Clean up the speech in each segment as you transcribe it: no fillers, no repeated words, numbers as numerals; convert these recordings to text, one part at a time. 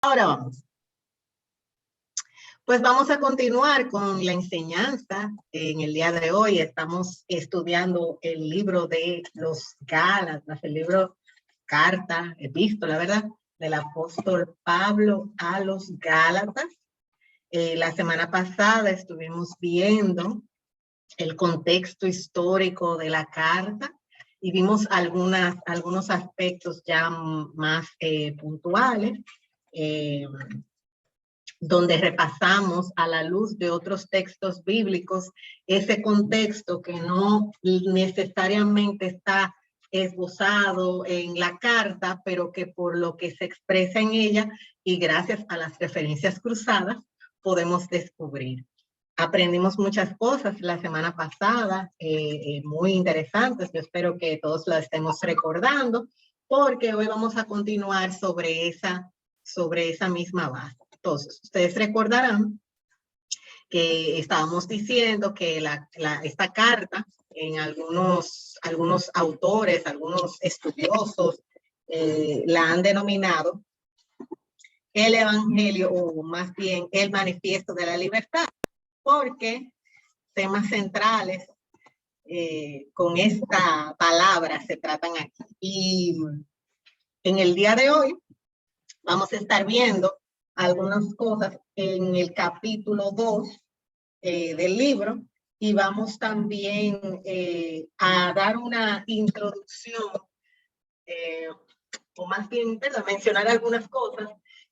Ahora vamos. Pues vamos a continuar con la enseñanza. En el día de hoy estamos estudiando el libro de los Gálatas, el libro carta, epístola, ¿verdad? Del apóstol Pablo a los Gálatas. La semana pasada estuvimos viendo el contexto histórico de la carta y vimos algunos aspectos ya más puntuales, donde repasamos a la luz de otros textos bíblicos ese contexto que no necesariamente está esbozado en la carta, pero que por lo que se expresa en ella y gracias a las referencias cruzadas podemos descubrir. Aprendimos muchas cosas la semana pasada, muy interesantes. Yo espero que todos las estemos recordando, porque hoy vamos a continuar sobre esa misma base. Entonces, ustedes recordarán que estábamos diciendo que esta carta, en algunos autores, algunos estudiosos, la han denominado el Evangelio, o más bien el Manifiesto de la Libertad, porque temas centrales con esta palabra se tratan aquí. Y en el día de hoy vamos a estar viendo algunas cosas en el capítulo 2 del libro, y vamos también a dar una introducción, o más bien, ¿verdad?, mencionar algunas cosas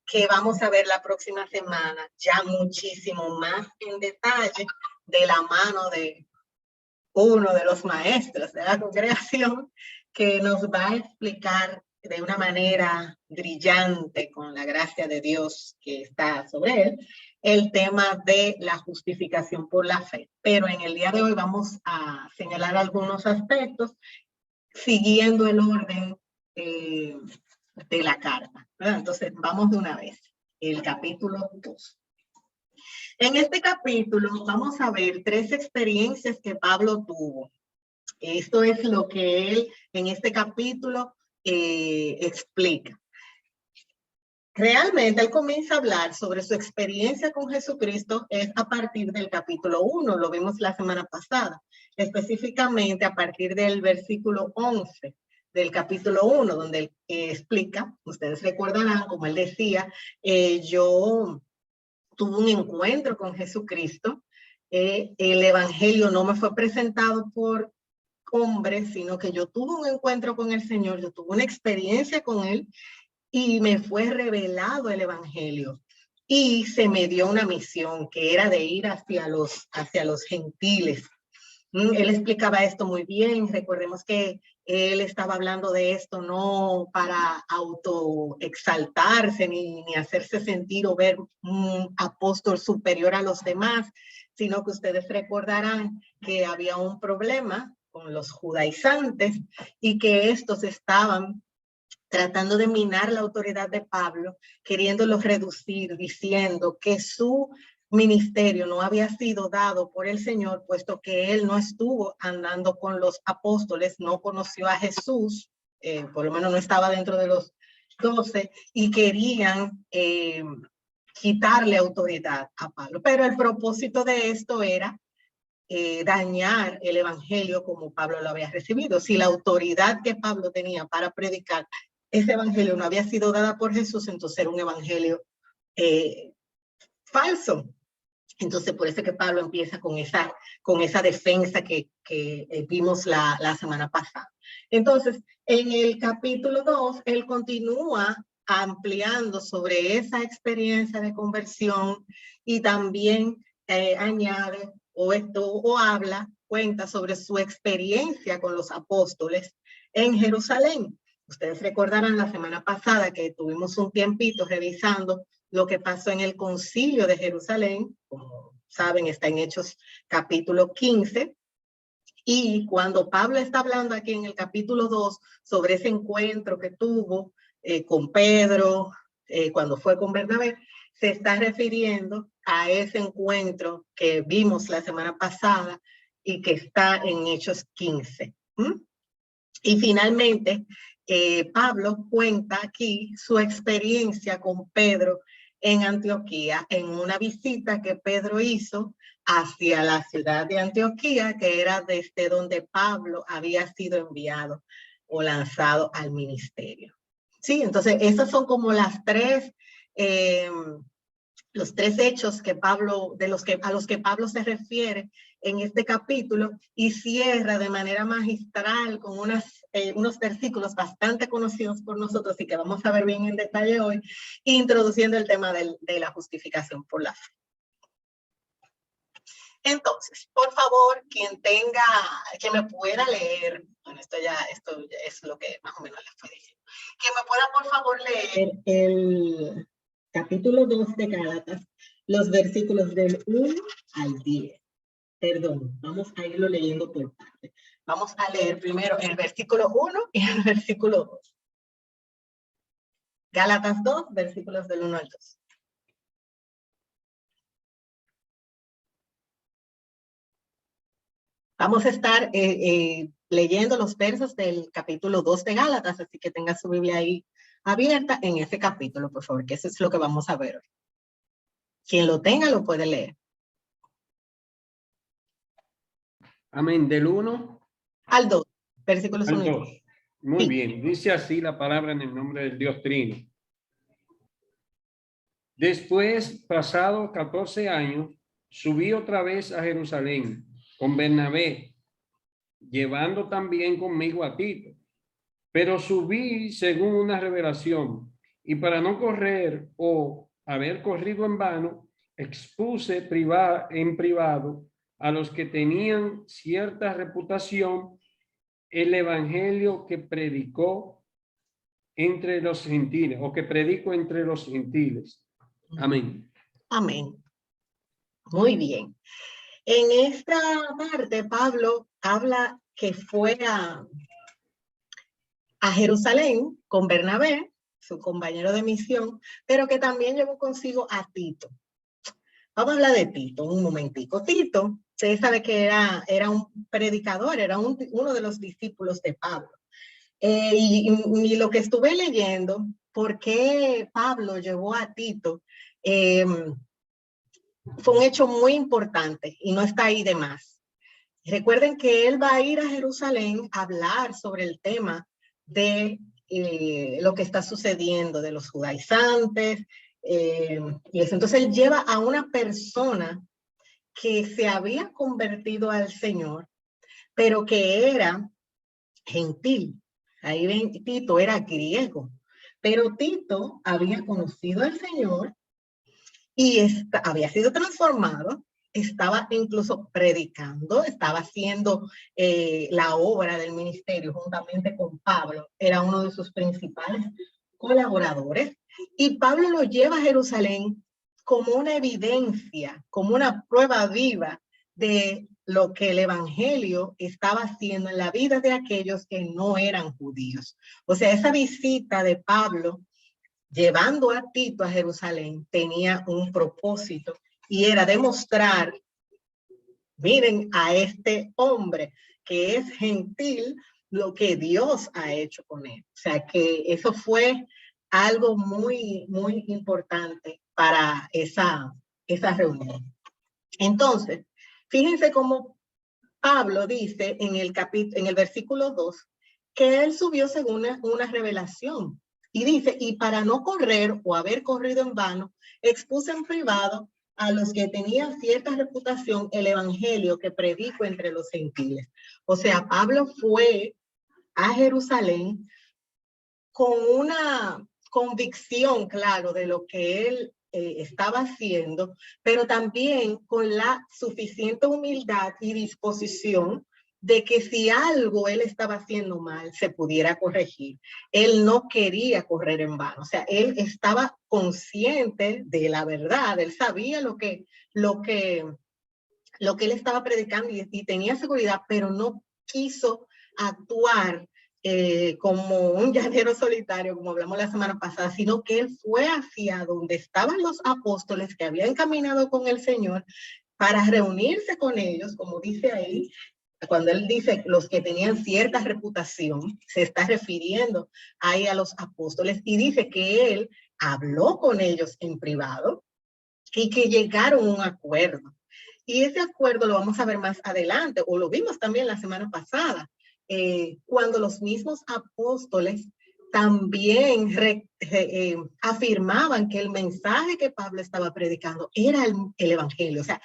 que vamos a ver la próxima semana, ya muchísimo más en detalle, de la mano de uno de los maestros de la congregación, que nos va a explicar de una manera brillante, con la gracia de Dios que está sobre él, el tema de la justificación por la fe. Pero en el día de hoy vamos a señalar algunos aspectos siguiendo el orden de la carta, ¿verdad? Entonces vamos de una vez. El capítulo 2. En este capítulo vamos a ver 3 experiencias que Pablo tuvo. Esto es lo que él en este capítulo explica. Realmente él comienza a hablar sobre su experiencia con Jesucristo es a partir del capítulo 1, lo vimos la semana pasada, específicamente a partir del versículo 11 del capítulo 1, donde él explica, ustedes recordarán, como él decía, yo tuve un encuentro con Jesucristo, el evangelio no me fue presentado por hombres, sino que yo tuve un encuentro con el Señor, yo tuve una experiencia con él, y me fue revelado el evangelio, y se me dio una misión que era de ir hacia los gentiles. Él explicaba esto muy bien. Recordemos que él estaba hablando de esto no para autoexaltarse ni hacerse sentir o ver un apóstol superior a los demás, sino que ustedes recordarán que había un problema con los judaizantes y que estos estaban tratando de minar la autoridad de Pablo, queriéndolo reducir, diciendo que su ministerio no había sido dado por el Señor, puesto que él no estuvo andando con los apóstoles, no conoció a Jesús, por lo menos no estaba dentro de los 12, y querían quitarle autoridad a Pablo. Pero el propósito de esto era dañar el evangelio como Pablo lo había recibido. Si la autoridad que Pablo tenía para predicar ese evangelio no había sido dada por Jesús, entonces era un evangelio falso. Entonces por eso es que Pablo empieza con esa defensa que vimos la semana pasada. Entonces en el capítulo 2 él continúa ampliando sobre esa experiencia de conversión, y también añade cuenta sobre su experiencia con los apóstoles en Jerusalén. Ustedes recordarán la semana pasada que tuvimos un tiempito revisando lo que pasó en el concilio de Jerusalén. Como saben, está en Hechos capítulo 15. Y cuando Pablo está hablando aquí en el capítulo 2 sobre ese encuentro que tuvo con Pedro, cuando fue con Bernabé, se está refiriendo a ese encuentro que vimos la semana pasada y que está en Hechos 15. Y finalmente, Pablo cuenta aquí su experiencia con Pedro en Antioquía, en una visita que Pedro hizo hacia la ciudad de Antioquía, que era desde donde Pablo había sido enviado o lanzado al ministerio. Sí, entonces esas son como los tres hechos que Pablo, a los que Pablo se refiere en este capítulo, y cierra de manera magistral con unos versículos bastante conocidos por nosotros y que vamos a ver bien en detalle hoy, introduciendo el tema de la justificación por la fe. Entonces, por favor, quien me pueda leer, bueno, esto ya es lo que más o menos les fue diciendo, quien me pueda por favor leer el capítulo 2 de Gálatas, los versículos del 1 al 10. Perdón, vamos a irlo leyendo por parte. Vamos a leer primero el versículo 1 y el versículo 2. Gálatas 2, versículos del 1 al 2. Vamos a estar leyendo los versos del capítulo 2 de Gálatas, así que tenga su Biblia ahí abierta en ese capítulo, por favor, que eso es lo que vamos a ver hoy. Quien lo tenga lo puede leer. Amén. Del 1 al 2, versículos 1 al y 2. 2. Muy Sí. bien. Dice así la palabra en el nombre del Dios Trino. Después, pasado 14 años, subí otra vez a Jerusalén con Bernabé, llevando también conmigo a Tito. Pero subí según una revelación, y para no correr o haber corrido en vano, expuse en privado a los que tenían cierta reputación el evangelio que predicó entre los gentiles, o que predico entre los gentiles. Amén. Amén. Muy bien. En esta parte, Pablo habla que fue a Jerusalén con Bernabé, su compañero de misión, pero que también llevó consigo a Tito. Vamos a hablar de Tito un momentico. Tito, usted sabe que era un predicador, era uno de los discípulos de Pablo. Y lo que estuve leyendo, por qué Pablo llevó a Tito, fue un hecho muy importante y no está ahí de más. Recuerden que él va a ir a Jerusalén a hablar sobre el tema de lo que está sucediendo, de los judaizantes, y eso. Entonces él lleva a una persona que se había convertido al Señor, pero que era gentil. Ahí ven, Tito era griego, pero Tito había conocido al Señor y había sido transformado, estaba incluso predicando, estaba haciendo la obra del ministerio juntamente con Pablo, era uno de sus principales colaboradores, y Pablo lo lleva a Jerusalén como una evidencia, como una prueba viva de lo que el evangelio estaba haciendo en la vida de aquellos que no eran judíos. O sea, esa visita de Pablo llevando a Tito a Jerusalén tenía un propósito, y era demostrar, miren a este hombre que es gentil, lo que Dios ha hecho con él. O sea que eso fue algo muy, muy importante para esa reunión. Entonces, fíjense cómo Pablo dice en el versículo 2 que él subió según una revelación. Y dice, y para no correr o haber corrido en vano, expuse en privado a los que tenían cierta reputación el evangelio que predico entre los gentiles. O sea, Pablo fue a Jerusalén con una convicción, claro, de lo que él estaba haciendo, pero también con la suficiente humildad y disposición de que si algo él estaba haciendo mal, se pudiera corregir. Él no quería correr en vano, o sea, él estaba consciente de la verdad, él sabía lo que él estaba predicando y tenía seguridad, pero no quiso actuar como un llanero solitario, como hablamos la semana pasada, sino que él fue hacia donde estaban los apóstoles que habían caminado con el Señor para reunirse con ellos, como dice ahí, Cuando él dice los que tenían cierta reputación, se está refiriendo ahí a los apóstoles y dice que él habló con ellos en privado y que llegaron a un acuerdo. Y ese acuerdo lo vamos a ver más adelante, o lo vimos también la semana pasada, cuando los mismos apóstoles también afirmaban que el mensaje que Pablo estaba predicando era el evangelio. O sea,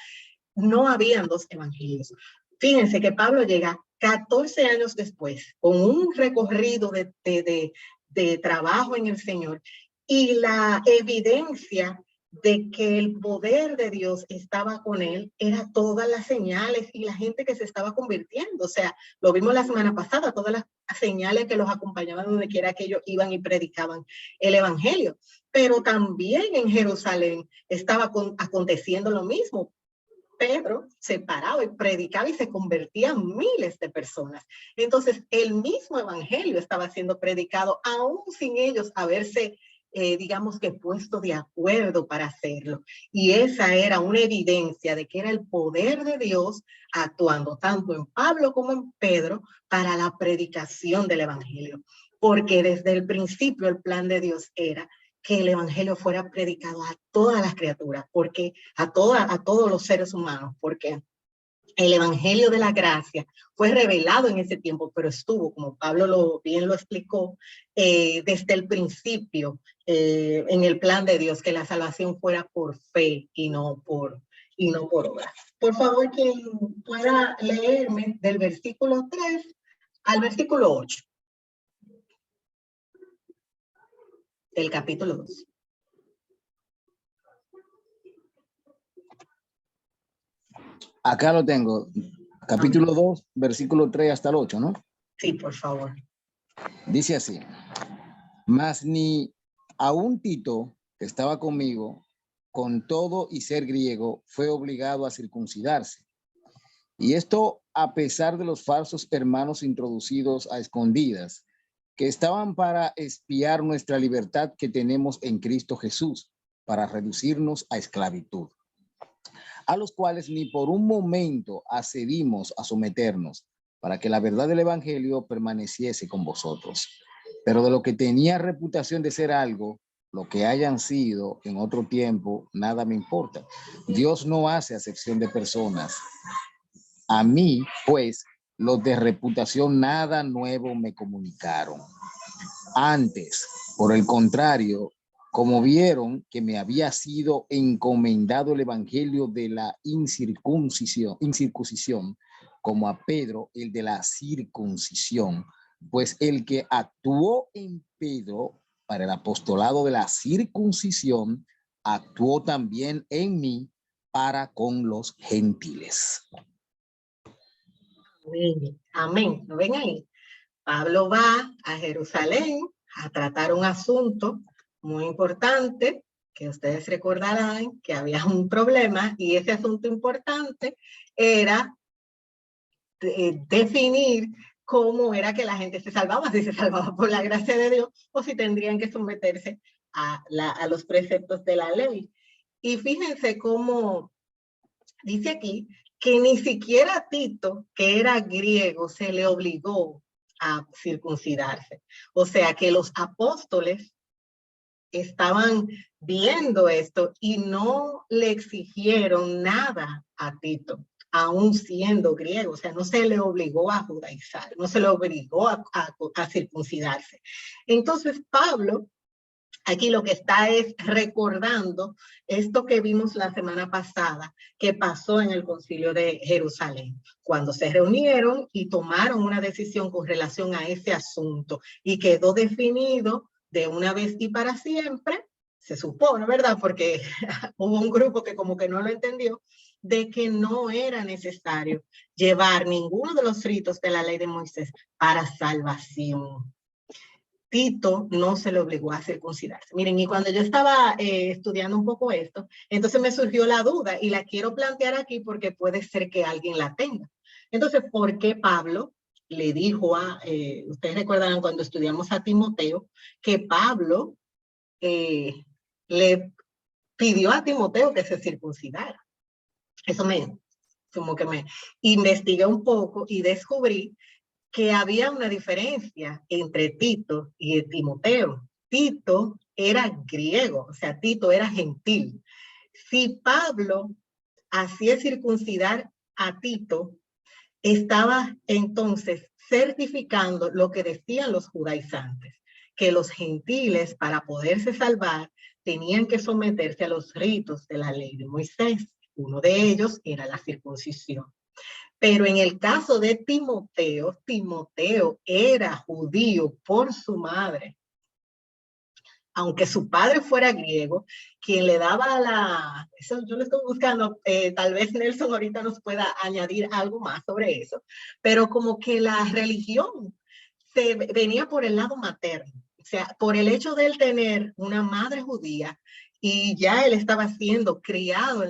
no habían dos evangelios. Fíjense que Pablo llega 14 años después con un recorrido de trabajo en el Señor y la evidencia de que el poder de Dios estaba con él, era todas las señales y la gente que se estaba convirtiendo. O sea, lo vimos la semana pasada, todas las señales que los acompañaban donde quiera que ellos iban y predicaban el evangelio. Pero también en Jerusalén estaba aconteciendo lo mismo. Pedro se paraba y predicaba y se convertían miles de personas. Entonces, el mismo evangelio estaba siendo predicado, aún sin ellos haberse, digamos que puesto de acuerdo para hacerlo. Y esa era una evidencia de que era el poder de Dios actuando tanto en Pablo como en Pedro para la predicación del evangelio. Porque desde el principio el plan de Dios era que el evangelio fuera predicado a todas las criaturas, porque a todos los seres humanos, porque el evangelio de la gracia fue revelado en ese tiempo, pero estuvo, como Pablo bien lo explicó, desde el principio en el plan de Dios, que la salvación fuera por fe y no por obra. Por favor, quien pueda leerme del versículo 3 al versículo 8. Del capítulo 2. Acá lo tengo. Capítulo 2, versículo 3 hasta el 8, ¿no? Sí, por favor. Dice así: mas ni aun Tito, que estaba conmigo, con todo y ser griego, fue obligado a circuncidarse. Y esto a pesar de los falsos hermanos introducidos a escondidas, que estaban para espiar nuestra libertad que tenemos en Cristo Jesús, para reducirnos a esclavitud, a los cuales ni por un momento accedimos a someternos, para que la verdad del evangelio permaneciese con vosotros. Pero de lo que tenía reputación de ser algo, lo que hayan sido en otro tiempo, nada me importa. Dios no hace acepción de personas. A mí, pues, los de reputación nada nuevo me comunicaron. Antes, por el contrario, como vieron que me había sido encomendado el evangelio de la incircuncisión, como a Pedro el de la circuncisión, pues el que actuó en Pedro para el apostolado de la circuncisión, actuó también en mí para con los gentiles. Amén. Amén. ¿Lo ven ahí? Pablo va a Jerusalén a tratar un asunto muy importante, que ustedes recordarán que había un problema, y ese asunto importante era definir cómo era que la gente se salvaba, si se salvaba por la gracia de Dios o si tendrían que someterse a los preceptos de la ley. Y fíjense cómo dice aquí que ni siquiera a Tito, que era griego, se le obligó a circuncidarse. O sea que los apóstoles estaban viendo esto y no le exigieron nada a Tito, aún siendo griego. O sea, no se le obligó a judaizar, no se le obligó a circuncidarse. Entonces Pablo aquí lo que está es recordando esto que vimos la semana pasada, que pasó en el Concilio de Jerusalén, cuando se reunieron y tomaron una decisión con relación a ese asunto y quedó definido de una vez y para siempre, se supone, ¿verdad? Porque hubo un grupo que como que no lo entendió, de que no era necesario llevar ninguno de los ritos de la ley de Moisés para salvación. Tito no se le obligó a circuncidarse. Miren, y cuando yo estaba estudiando un poco esto, entonces me surgió la duda y la quiero plantear aquí porque puede ser que alguien la tenga. Entonces, ¿por qué Pablo le dijo ustedes recordarán cuando estudiamos a Timoteo, que Pablo le pidió a Timoteo que se circuncidara? Eso como que me investigué un poco y descubrí que había una diferencia entre Tito y Timoteo. Tito era griego, o sea, Tito era gentil. Si Pablo hacía circuncidar a Tito, estaba entonces certificando lo que decían los judaizantes, que los gentiles para poderse salvar tenían que someterse a los ritos de la ley de Moisés. Uno de ellos era la circuncisión. Pero en el caso de Timoteo, Timoteo era judío por su madre. Aunque su padre fuera griego, quien le daba eso yo lo estoy buscando, tal vez Nelson ahorita nos pueda añadir algo más sobre eso, pero como que la religión venía por el lado materno, o sea, por el hecho de él tener una madre judía y ya él estaba siendo criado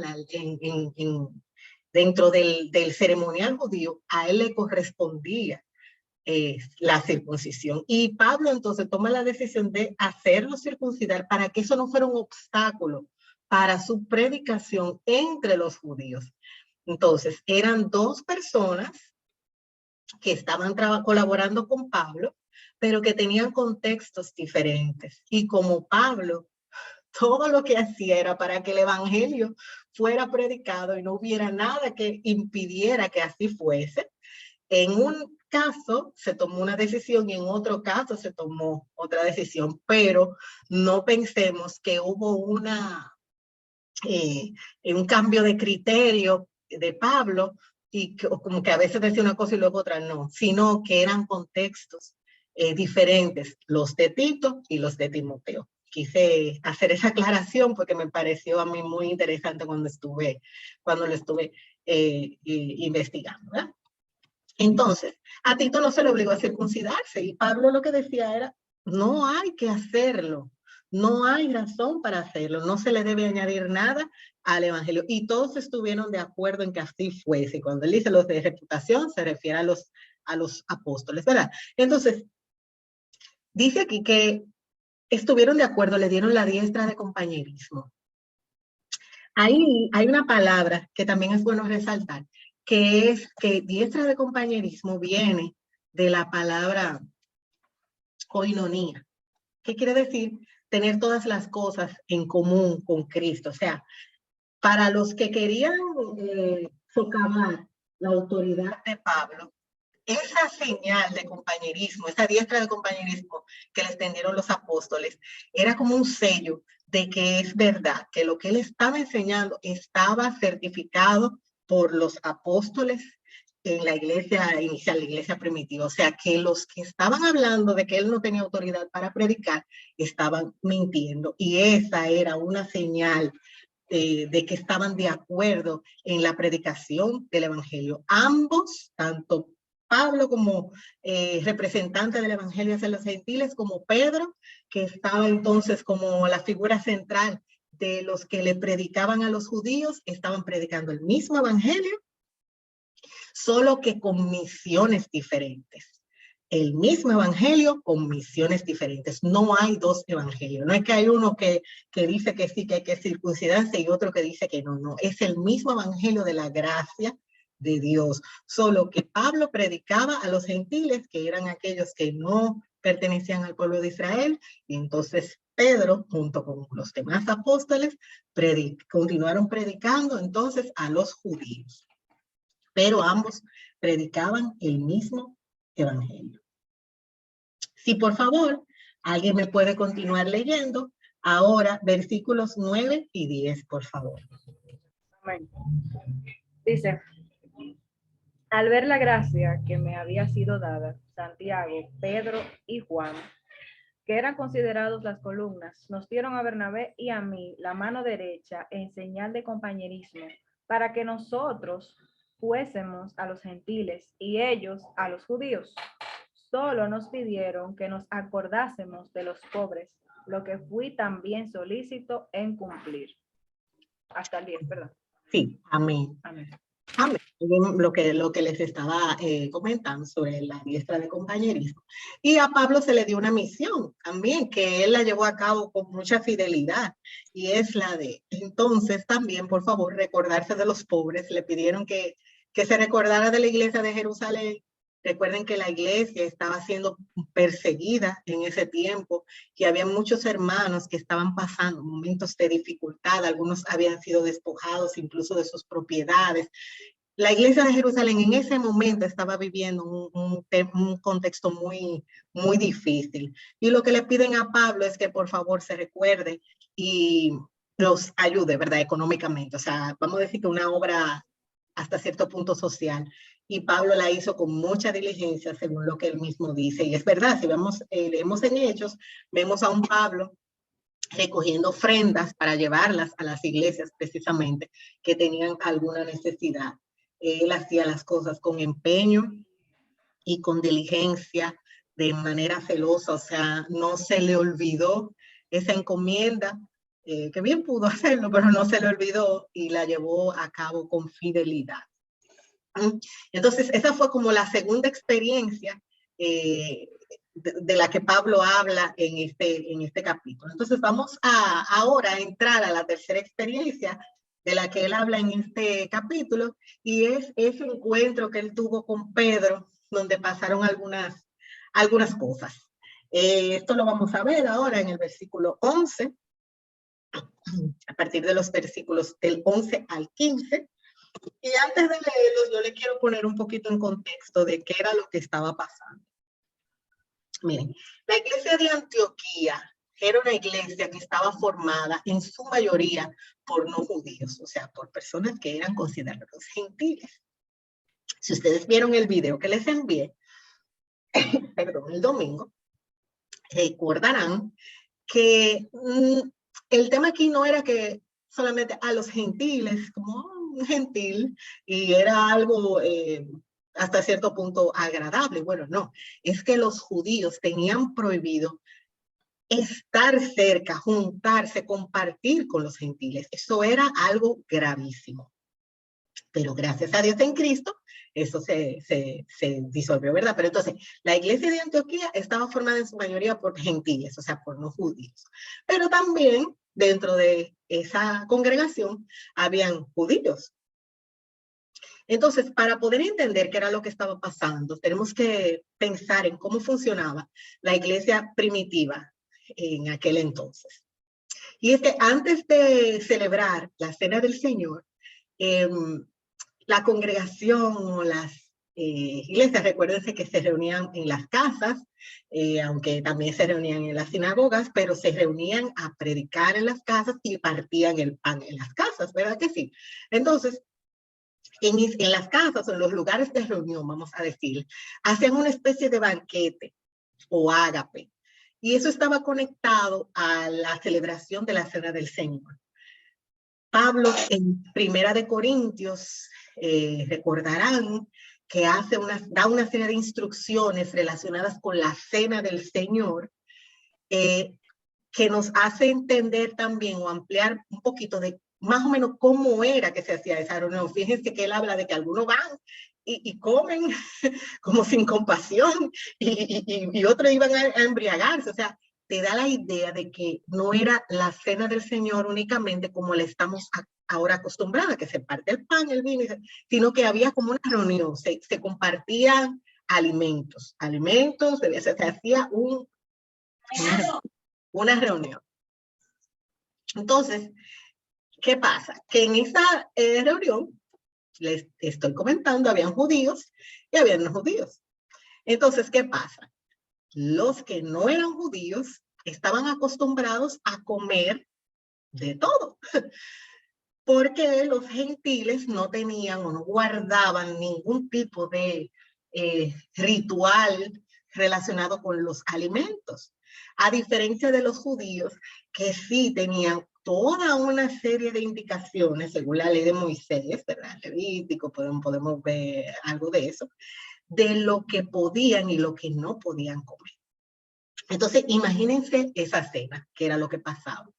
dentro del ceremonial judío, a él le correspondía la circuncisión. Y Pablo entonces toma la decisión de hacerlo circuncidar para que eso no fuera un obstáculo para su predicación entre los judíos. Entonces, eran dos personas que estaban colaborando con Pablo, pero que tenían contextos diferentes. Y como Pablo, todo lo que hacía era para que el evangelio fuera predicado y no hubiera nada que impidiera que así fuese, en un caso se tomó una decisión y en otro caso se tomó otra decisión, pero no pensemos que hubo un cambio de criterio de Pablo y como que a veces decía una cosa y luego otra no, sino que eran contextos diferentes, los de Tito y los de Timoteo. Quise hacer esa aclaración porque me pareció a mí muy interesante cuando lo estuve investigando, ¿verdad? Entonces, a Tito no se le obligó a circuncidarse y Pablo lo que decía era, no hay que hacerlo, no hay razón para hacerlo, no se le debe añadir nada al evangelio. Y todos estuvieron de acuerdo en que así fuese. Y cuando él dice los de reputación, se refiere a los apóstoles, ¿verdad? Entonces, dice aquí que estuvieron de acuerdo, le dieron la diestra de compañerismo. Ahí hay una palabra que también es bueno resaltar, que es que diestra de compañerismo viene de la palabra koinonía. ¿Qué quiere decir? Tener todas las cosas en común con Cristo. O sea, para los que querían socavar la autoridad de Pablo, esa señal de compañerismo, esa diestra de compañerismo que le extendieron los apóstoles, era como un sello de que es verdad, que lo que él estaba enseñando estaba certificado por los apóstoles en la iglesia inicial, la iglesia primitiva. O sea, que los que estaban hablando de que él no tenía autoridad para predicar, estaban mintiendo. Y esa era una señal de que estaban de acuerdo en la predicación del evangelio. Ambos, tanto Pablo como representante del evangelio hacia los gentiles, como Pedro, que estaba entonces como la figura central de los que le predicaban a los judíos, estaban predicando el mismo evangelio, solo que con misiones diferentes. El mismo evangelio con misiones diferentes. No hay dos evangelios. No es que hay uno que dice que sí, que hay que circuncidarse y otro que dice que no. No, es el mismo evangelio de la gracia de Dios. Solo que Pablo predicaba a los gentiles, que eran aquellos que no pertenecían al pueblo de Israel, y entonces Pedro, junto con los demás apóstoles, continuaron predicando entonces a los judíos. Pero ambos predicaban el mismo evangelio. Si por favor, alguien me puede continuar leyendo ahora versículos 9 y 10, por favor. Amén. Dice, al ver la gracia que me había sido dada, Santiago, Pedro y Juan, que eran considerados las columnas, nos dieron a Bernabé y a mí la mano derecha en señal de compañerismo, para que nosotros fuésemos a los gentiles y ellos a los judíos. Solo nos pidieron que nos acordásemos de los pobres, lo que fui también solícito en cumplir. Hasta el 10, ¿verdad? Sí, amén. Amén. Amén. Lo que les estaba comentando sobre la diestra de compañerismo. Y a Pablo se le dio una misión también, que él la llevó a cabo con mucha fidelidad, y es la de, entonces también, por favor, recordarse de los pobres. Le pidieron que que se recordara de la iglesia de Jerusalén. Recuerden que la iglesia estaba siendo perseguida en ese tiempo y había muchos hermanos que estaban pasando momentos de dificultad. Algunos habían sido despojados incluso de sus propiedades. La iglesia de Jerusalén en ese momento estaba viviendo un contexto muy, muy difícil. Y lo que le piden a Pablo es que por favor se recuerde y los ayude, ¿verdad? Económicamente. O sea, vamos a decir que una obra hasta cierto punto social. Y Pablo la hizo con mucha diligencia, según lo que él mismo dice. Y es verdad, si vemos, leemos en Hechos, vemos a un Pablo recogiendo ofrendas para llevarlas a las iglesias precisamente que tenían alguna necesidad. Él hacía las cosas con empeño y con diligencia, de manera celosa, o sea, no se le olvidó esa encomienda, que bien pudo hacerlo, pero no se le olvidó y la llevó a cabo con fidelidad. Entonces, esa fue como la segunda experiencia de la que Pablo habla en este capítulo. Entonces, vamos ahora a entrar a la tercera experiencia de la que él habla en este capítulo, y es ese encuentro que él tuvo con Pedro, donde pasaron algunas cosas. Esto lo vamos a ver ahora en el versículo 11, a partir de los versículos del 11 al 15. Y antes de leerlos, yo le quiero poner un poquito en contexto de qué era lo que estaba pasando. Miren, la iglesia de Antioquía era una iglesia que estaba formada en su mayoría por no judíos, o sea, por personas que eran considerados gentiles. Si ustedes vieron el video que les envié, perdón, el domingo, recordarán que el tema aquí no era que solamente a los gentiles, como un gentil, y era algo hasta cierto punto agradable. Bueno, no, es que los judíos tenían prohibido estar cerca, juntarse, compartir con los gentiles. Eso era algo gravísimo. Pero gracias a Dios en Cristo, eso se disolvió, ¿verdad? Pero entonces, la iglesia de Antioquía estaba formada en su mayoría por gentiles, o sea, por no judíos. Pero también dentro de esa congregación habían judíos. Entonces, para poder entender qué era lo que estaba pasando, tenemos que pensar en cómo funcionaba la iglesia primitiva en aquel entonces. Y es que antes de celebrar la Cena del Señor, la congregación o las iglesias, recuérdense que se reunían en las casas, aunque también se reunían en las sinagogas, pero se reunían a predicar en las casas y partían el pan en las casas, ¿verdad que sí? Entonces, en las casas o en los lugares de reunión, vamos a decir, hacían una especie de banquete o ágape, y eso estaba conectado a la celebración de la Cena del Señor. Pablo en Primera de Corintios, recordarán que da una serie de instrucciones relacionadas con la Cena del Señor, que nos hace entender también o ampliar un poquito de más o menos cómo era que se hacía esa reunión. Fíjense que él habla de que algunos van y comen como sin compasión y otros iban a embriagarse. O sea, te da la idea de que no era la Cena del Señor únicamente como le estamos ahora acostumbrados, que se parte el pan, el vino, sino que había como una reunión, se compartían alimentos, se hacía una reunión. Entonces, ¿qué pasa? Que en esa reunión, les estoy comentando, habían judíos y habían no judíos. Entonces, ¿qué pasa? Los que no eran judíos estaban acostumbrados a comer de todo, porque los gentiles no tenían o no guardaban ningún tipo de ritual relacionado con los alimentos, a diferencia de los judíos que sí tenían toda una serie de indicaciones según la ley de Moisés, ¿verdad? Levítico, podemos ver algo de eso, de lo que podían y lo que no podían comer. Entonces, imagínense esa cena, que era lo que pasaba.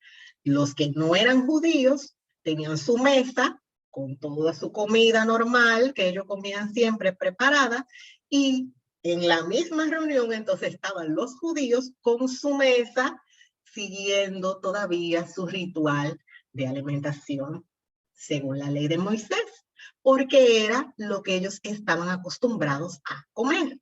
Los que no eran judíos tenían su mesa con toda su comida normal, que ellos comían siempre preparada, y en la misma reunión entonces estaban los judíos con su mesa, siguiendo todavía su ritual de alimentación según la ley de Moisés. porque era lo que ellos estaban acostumbrados a comer.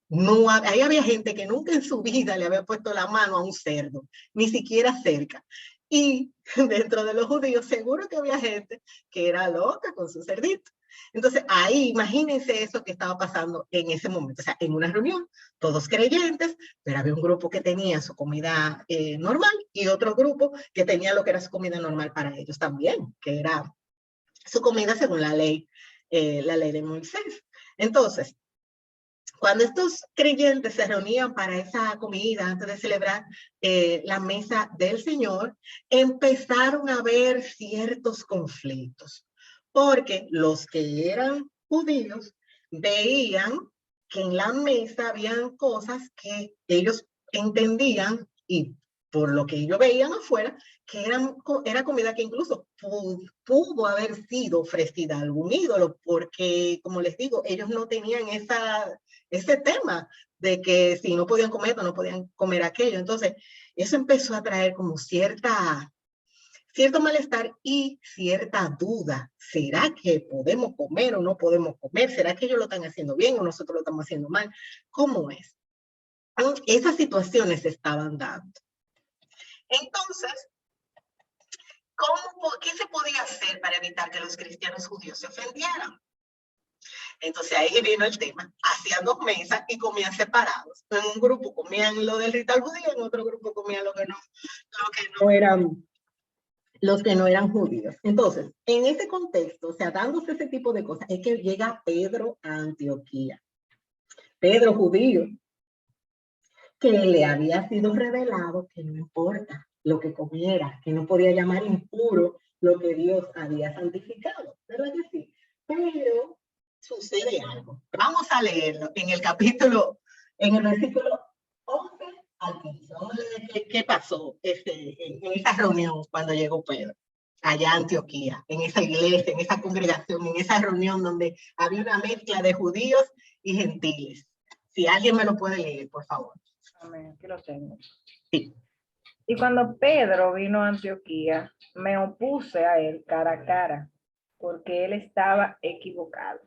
No, ahí había gente que nunca en su vida le había puesto la mano a un cerdo, ni siquiera cerca. Y dentro de los judíos seguro que había gente que era loca con su cerdito. Entonces ahí imagínense eso que estaba pasando en ese momento. O sea, en una reunión, todos creyentes, pero había un grupo que tenía su comida normal y otro grupo que tenía lo que era su comida normal para ellos también, que era su comida según la ley de Moisés. Entonces, cuando estos creyentes se reunían para esa comida antes de celebrar la mesa del Señor, empezaron a haber ciertos conflictos, porque los que eran judíos veían que en la mesa habían cosas que ellos entendían y por lo que ellos veían afuera, que era comida que incluso pudo haber sido ofrecida a algún ídolo, porque, como les digo, ellos no tenían ese tema de que si no podían comer, no podían comer aquello. Entonces, eso empezó a traer como cierto malestar y cierta duda. ¿Será que podemos comer o no podemos comer? ¿Será que ellos lo están haciendo bien o nosotros lo estamos haciendo mal? ¿Cómo es? Esas situaciones se estaban dando. Entonces, ¿qué se podía hacer para evitar que los cristianos judíos se ofendieran? Entonces ahí vino el tema. Hacían 2 mesas y comían separados. En un grupo comían lo del ritual judío, en otro grupo comían los que no eran judíos. Entonces, en ese contexto, o sea, dándose ese tipo de cosas, es que llega Pedro a Antioquía. Pedro judío, que le había sido revelado que no importa lo que comiera, que no podía llamar impuro lo que Dios había santificado. ¿Verdad que sí? Pero sucede algo. Vamos a leerlo en el versículo 11 al 15. Vamos a leer qué pasó en esa reunión cuando llegó Pedro, allá a Antioquía, en esa iglesia, en esa congregación, en esa reunión donde había una mezcla de judíos y gentiles. Si alguien me lo puede leer, por favor. Amén, aquí lo tengo. Sí. Y cuando Pedro vino a Antioquía, me opuse a él cara a cara, porque él estaba equivocado.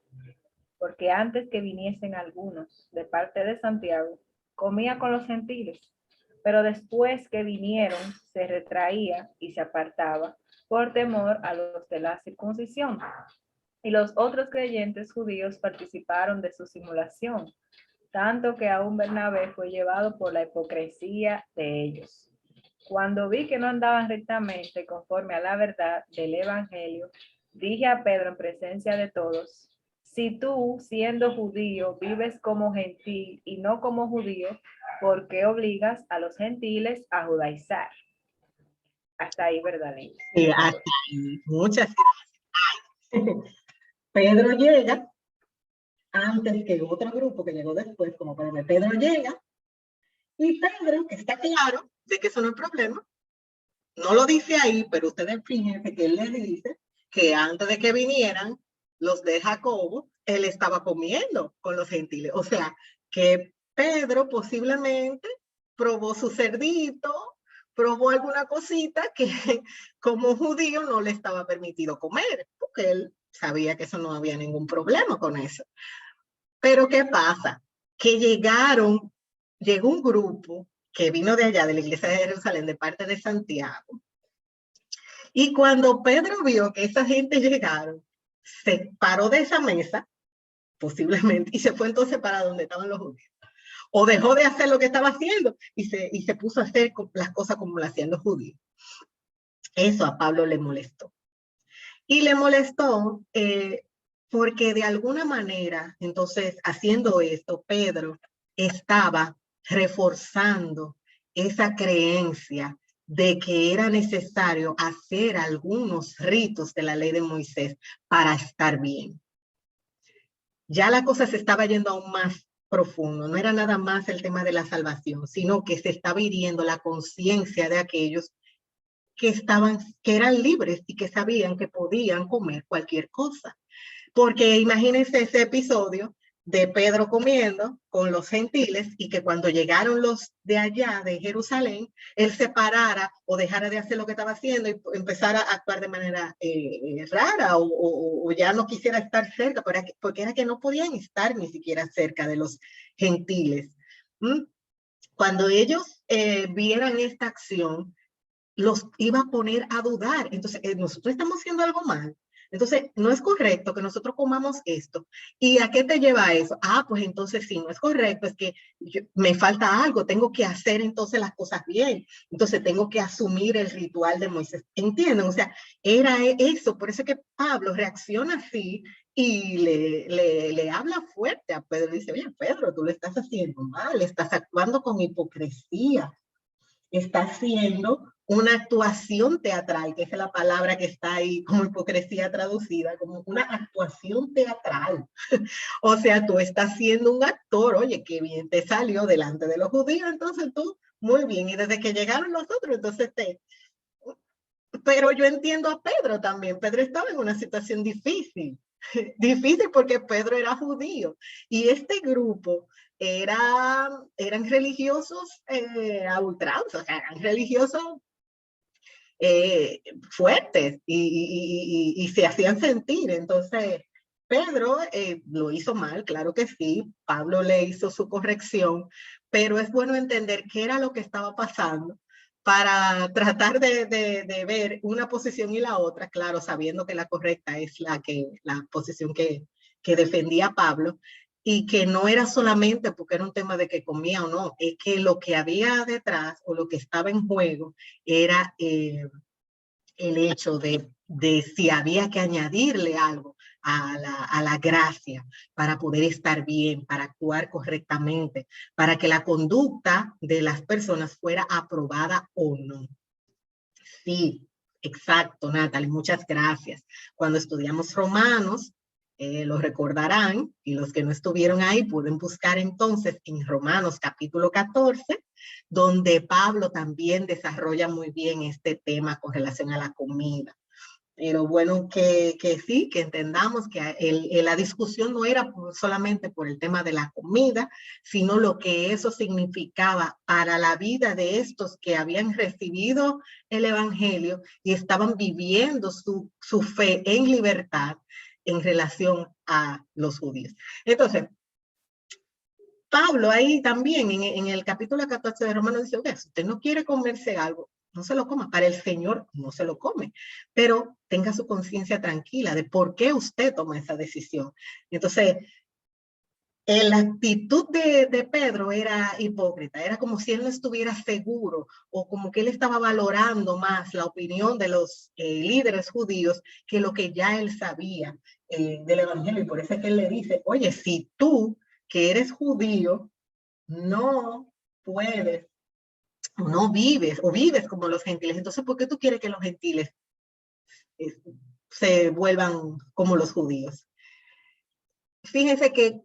Porque antes que viniesen algunos de parte de Santiago, comía con los gentiles, pero después que vinieron, se retraía y se apartaba por temor a los de la circuncisión. Y los otros creyentes judíos participaron de su simulación, tanto que aún Bernabé fue llevado por la hipocresía de ellos. Cuando vi que no andaban rectamente conforme a la verdad del evangelio, dije a Pedro en presencia de todos: si tú, siendo judío, vives como gentil y no como judío, ¿por qué obligas a los gentiles a judaizar? Hasta ahí, ¿verdad, Ley? Sí, hasta ahí. Muchas gracias. Pedro llega antes que otro grupo que llegó después, como Pedro llega, y Pedro está claro de que eso no es problema. No lo dice ahí, pero ustedes fíjense que él le dice que antes de que vinieran los de Jacobo, él estaba comiendo con los gentiles. O sea, que Pedro posiblemente probó su cerdito, probó alguna cosita que como judío no le estaba permitido comer, porque él sabía que eso no había ningún problema con eso. Pero ¿qué pasa? Que llegó un grupo que vino de allá, de la iglesia de Jerusalén, de parte de Santiago. Y cuando Pedro vio que esa gente llegaron, se paró de esa mesa, posiblemente, y se fue entonces para donde estaban los judíos. O dejó de hacer lo que estaba haciendo y se puso a hacer las cosas como lo hacían los judíos. Eso a Pablo le molestó. Y le molestó porque de alguna manera, entonces, haciendo esto, Pedro estaba reforzando esa creencia de que era necesario hacer algunos ritos de la ley de Moisés para estar bien. Ya la cosa se estaba yendo aún más profundo, no era nada más el tema de la salvación, sino que se estaba hiriendo la conciencia de aquellos que eran libres y que sabían que podían comer cualquier cosa. Porque imagínense ese episodio de Pedro comiendo con los gentiles y que cuando llegaron los de allá, de Jerusalén, él se parara o dejara de hacer lo que estaba haciendo y empezara a actuar de manera rara o ya no quisiera estar cerca, porque era que no podían estar ni siquiera cerca de los gentiles. Cuando ellos vieran esta acción, los iba a poner a dudar. Entonces, nosotros estamos haciendo algo mal. Entonces, no es correcto que nosotros comamos esto. ¿Y a qué te lleva eso? Ah, pues entonces sí, no es correcto, es que me falta algo, tengo que hacer entonces las cosas bien. Entonces, tengo que asumir el ritual de Moisés. ¿Entienden? O sea, era eso, por eso es que Pablo reacciona así y le habla fuerte a Pedro. Dice, oye, Pedro, tú lo estás haciendo mal, estás actuando con hipocresía. Está haciendo una actuación teatral, que es la palabra que está ahí como hipocresía traducida, como una actuación teatral. O sea, tú estás siendo un actor, oye, qué bien te salió delante de los judíos, entonces tú, muy bien, y desde que llegaron los otros, entonces Pero yo entiendo a Pedro también, Pedro estaba en una situación difícil, difícil porque Pedro era judío, y este grupo eran religiosos a ultranza, o sea, eran religiosos fuertes y se hacían sentir. Entonces, Pedro lo hizo mal, claro que sí, Pablo le hizo su corrección, pero es bueno entender qué era lo que estaba pasando para tratar de ver una posición y la otra, claro, sabiendo que la correcta es la posición que defendía Pablo, y que no era solamente porque era un tema de que comía o no, es que lo que había detrás o lo que estaba en juego era el hecho de si había que añadirle algo a la gracia para poder estar bien, para actuar correctamente, para que la conducta de las personas fuera aprobada o no. Sí, exacto, Natalie, muchas gracias. Cuando estudiamos Romanos, lo recordarán, y los que no estuvieron ahí pueden buscar entonces en Romanos capítulo 14, donde Pablo también desarrolla muy bien este tema con relación a la comida. Pero bueno, que sí, que entendamos que la discusión no era solamente por el tema de la comida, sino lo que eso significaba para la vida de estos que habían recibido el evangelio y estaban viviendo su fe en libertad en relación a los judíos. Entonces, Pablo ahí también en el capítulo 14 de Romanos dice, oye, si usted no quiere comerse algo, no se lo coma. Para el Señor no se lo come, pero tenga su conciencia tranquila de por qué usted toma esa decisión. Entonces, la actitud de Pedro era hipócrita, era como si él no estuviera seguro o como que él estaba valorando más la opinión de los líderes judíos que lo que ya él sabía del evangelio. Y por eso es que él le dice, oye, si tú que eres judío no puedes, no vives o vives como los gentiles, entonces ¿por qué tú quieres que los gentiles se vuelvan como los judíos? Fíjense que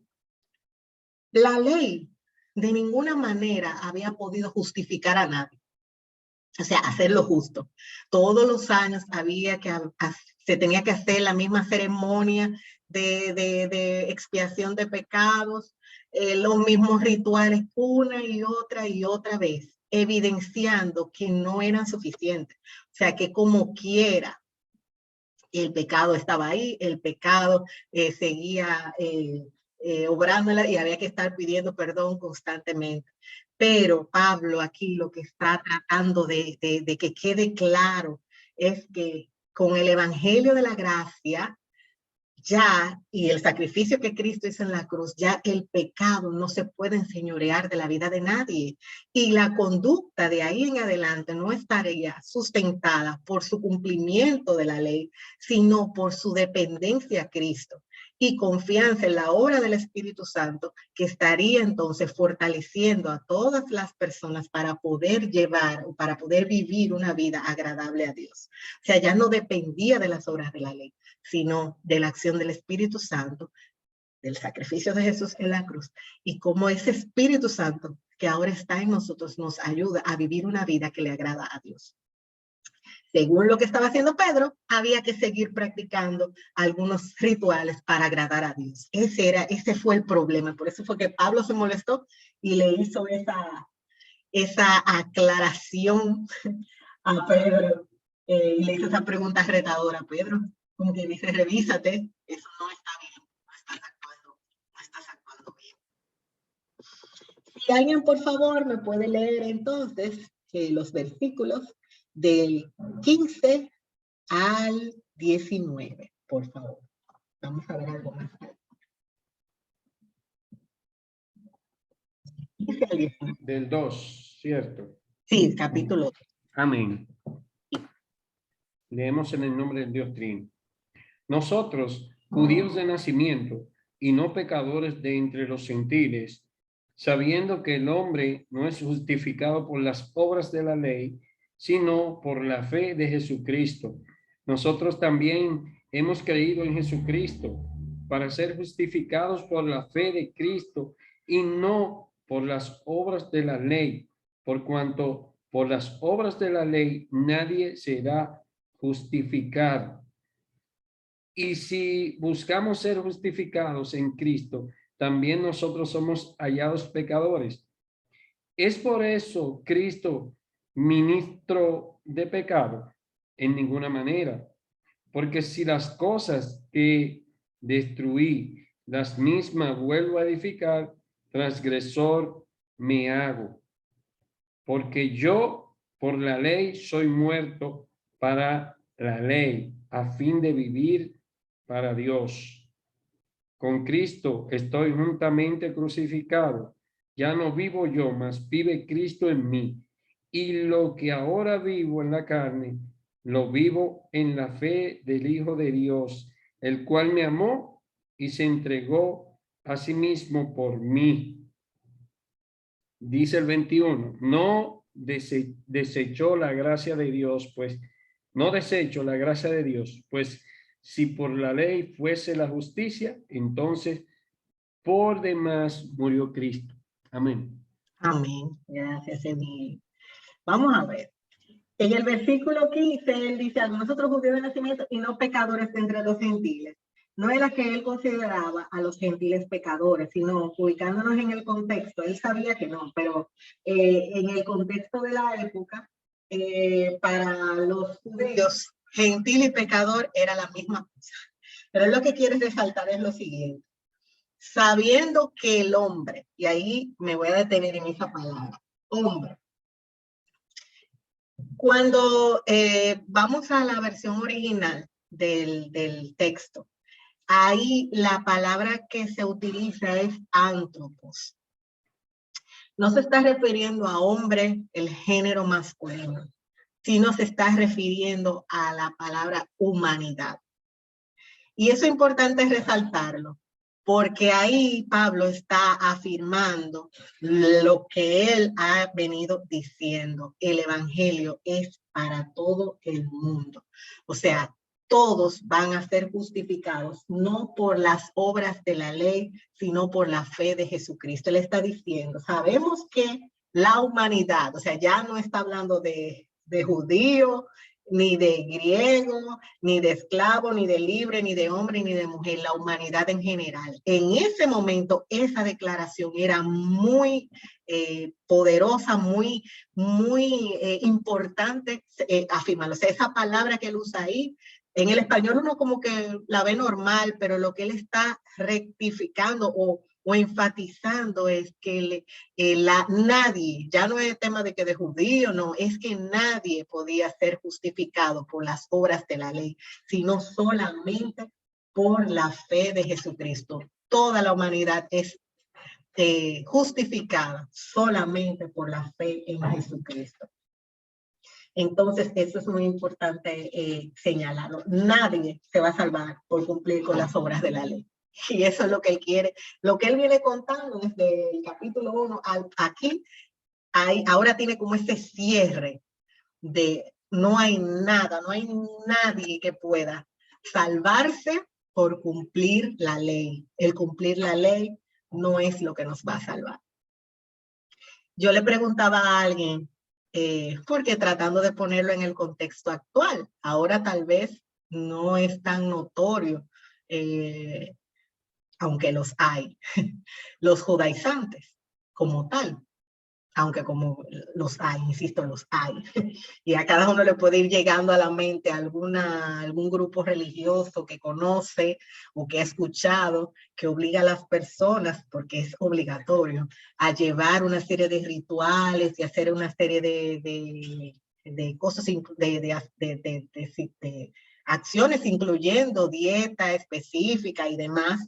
la ley de ninguna manera había podido justificar a nadie, o sea, hacer lo justo. Todos los años se tenía que hacer la misma ceremonia de expiación de pecados, los mismos rituales una y otra vez, evidenciando que no eran suficientes. O sea, que como quiera, el pecado estaba ahí, el pecado seguía obrándola y había que estar pidiendo perdón constantemente. Pero Pablo aquí lo que está tratando de que quede claro es que con el evangelio de la gracia ya, y el sacrificio que Cristo hizo en la cruz, ya el pecado no se puede enseñorear de la vida de nadie. Y la conducta de ahí en adelante no estaría sustentada por su cumplimiento de la ley, sino por su dependencia a Cristo y confianza en la obra del Espíritu Santo, que estaría entonces fortaleciendo a todas las personas para poder llevar o para poder vivir una vida agradable a Dios. O sea, ya no dependía de las obras de la ley, sino de la acción del Espíritu Santo, del sacrificio de Jesús en la cruz, y cómo ese Espíritu Santo que ahora está en nosotros nos ayuda a vivir una vida que le agrada a Dios. según lo que estaba haciendo Pedro, había que seguir practicando algunos rituales para agradar a Dios. Ese fue el problema. Por eso fue que Pablo se molestó y le hizo esa aclaración a Pedro. Y le hizo esa pregunta retadora a Pedro, como que dice, revísate, eso no está bien, no estás actuando bien. Si alguien, por favor, me puede leer entonces los versículos del 15 al 19, por favor. Vamos a ver algo más. Del 2, ¿cierto? Sí, capítulo 2. Amén. Leemos en el nombre del Dios Trino. Nosotros, judíos de nacimiento y no pecadores de entre los gentiles, sabiendo que el hombre no es justificado por las obras de la ley, sino por la fe de Jesucristo. Nosotros también hemos creído en Jesucristo para ser justificados por la fe de Cristo y no por las obras de la ley, por cuanto por las obras de la ley nadie será justificado. Y si buscamos ser justificados en Cristo, también nosotros somos hallados pecadores. ¿Es por eso Cristo ministro de pecado? En ninguna manera. Porque si las cosas que destruí, las mismas vuelvo a edificar, transgresor me hago. Porque yo por la ley soy muerto para la ley, a fin de vivir para Dios. Con Cristo estoy juntamente crucificado. Ya no vivo yo, mas vive Cristo en mí. Y lo que ahora vivo en la carne, lo vivo en la fe del Hijo de Dios, el cual me amó y se entregó a sí mismo por mí. Dice el 21, no desechó la gracia de Dios, pues no desecho la gracia de Dios, pues si por la ley fuese la justicia, entonces por demás murió Cristo. Amén. Amén. Gracias, Emilio. Vamos a ver. En el versículo 15, él dice, a nosotros judíos de nacimiento y no pecadores entre los gentiles. No era que él consideraba a los gentiles pecadores, sino ubicándonos en el contexto. Él sabía que no, pero en el contexto de la época, para los judíos, gentil y pecador era la misma cosa. Pero él lo que quiere resaltar es lo siguiente. Sabiendo que el hombre, y ahí me voy a detener en esa palabra, hombre. Cuando vamos a la versión original del texto, ahí la palabra que se utiliza es antropos. No se está refiriendo a hombre, el género masculino, sino se está refiriendo a la palabra humanidad. Y eso es importante resaltarlo, porque ahí Pablo está afirmando lo que él ha venido diciendo. El evangelio es para todo el mundo. O sea, todos van a ser justificados, no por las obras de la ley, sino por la fe de Jesucristo. Él está diciendo, sabemos que la humanidad, o sea, ya no está hablando de judío, ni de griego, ni de esclavo, ni de libre, ni de hombre, ni de mujer, la humanidad en general. En ese momento, esa declaración era muy poderosa, muy importante afirmarlo. O sea, esa palabra que él usa ahí, en el español uno como que la ve normal, pero lo que él está rectificando o enfatizando es que nadie, ya no es tema de que de judío, no, es que nadie podía ser justificado por las obras de la ley, sino solamente por la fe de Jesucristo. Toda la humanidad es justificada solamente por la fe en Jesucristo. Entonces, eso es muy importante señalarlo. Nadie se va a salvar por cumplir con las obras de la ley. Y eso es lo que él quiere. Lo que él viene contando desde el capítulo 1 aquí, ahora tiene como ese cierre de no hay nada, no hay nadie que pueda salvarse por cumplir la ley. El cumplir la ley no es lo que nos va a salvar. Yo le preguntaba a alguien, porque tratando de ponerlo en el contexto actual, ahora tal vez no es tan notorio, aunque los hay, los judaizantes como tal, aunque como los hay, insisto, los hay. Y a cada uno le puede ir llegando a la mente algún grupo religioso que conoce o que ha escuchado, que obliga a las personas, porque es obligatorio, a llevar una serie de rituales y hacer una serie de cosas, de acciones, incluyendo dieta específica y demás,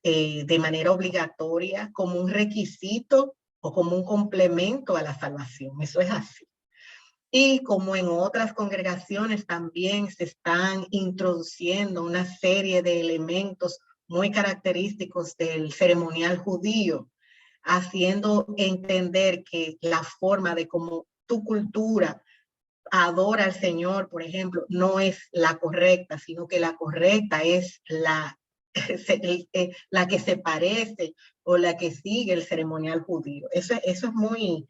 de manera obligatoria, como un requisito o como un complemento a la salvación. Eso es así. Y como en otras congregaciones también se están introduciendo una serie de elementos muy característicos del ceremonial judío, haciendo entender que la forma de cómo tu cultura adora al Señor, por ejemplo, no es la correcta, sino que la correcta es la que se parece o la que sigue el ceremonial judío. Eso es muy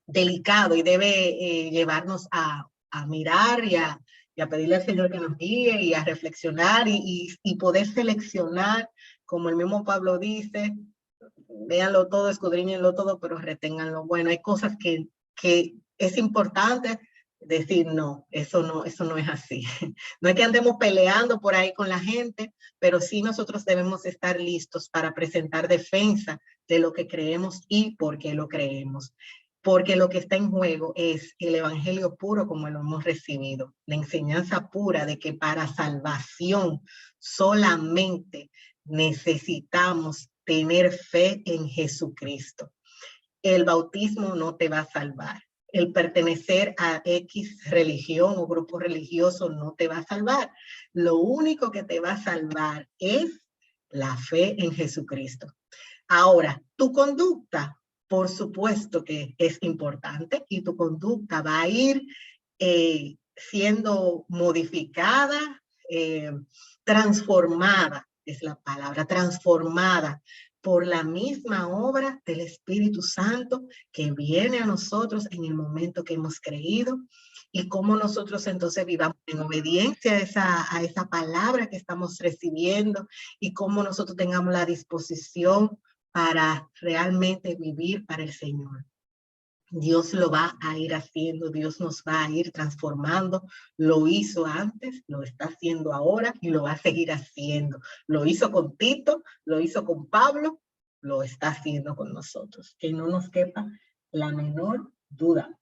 delicado y debe llevarnos a mirar y a pedirle al Señor que nos guíe y a reflexionar y poder seleccionar, como el mismo Pablo dice, véanlo todo, escudriñenlo todo, pero reténganlo. Bueno, hay cosas que es importante decir, no, eso no es así. No es que andemos peleando por ahí con la gente, pero sí nosotros debemos estar listos para presentar defensa de lo que creemos y por qué lo creemos. Porque lo que está en juego es el evangelio puro como lo hemos recibido, la enseñanza pura de que para salvación solamente necesitamos tener fe en Jesucristo. El bautismo no te va a salvar. El pertenecer a X religión o grupo religioso no te va a salvar. Lo único que te va a salvar es la fe en Jesucristo. Ahora, tu conducta, por supuesto que es importante y tu conducta va a ir siendo modificada, transformada, es la palabra, transformada por la misma obra del Espíritu Santo que viene a nosotros en el momento que hemos creído, y cómo nosotros entonces vivamos en obediencia a esa palabra que estamos recibiendo, y cómo nosotros tengamos la disposición para realmente vivir para el Señor. Dios lo va a ir haciendo, Dios nos va a ir transformando. Lo hizo antes, lo está haciendo ahora y lo va a seguir haciendo. Lo hizo con Tito, lo hizo con Pablo, lo está haciendo con nosotros. Que no nos quepa la menor duda.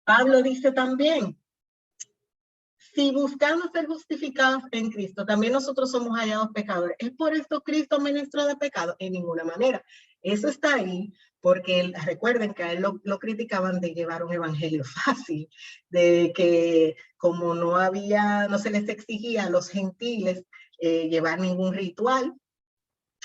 Pablo dice también, si buscamos ser justificados en Cristo, también nosotros somos hallados pecadores. ¿Es por esto Cristo ministro de pecado? En ninguna manera. Eso está ahí porque recuerden que a él lo criticaban de llevar un evangelio fácil, de que como no se les exigía a los gentiles llevar ningún ritual,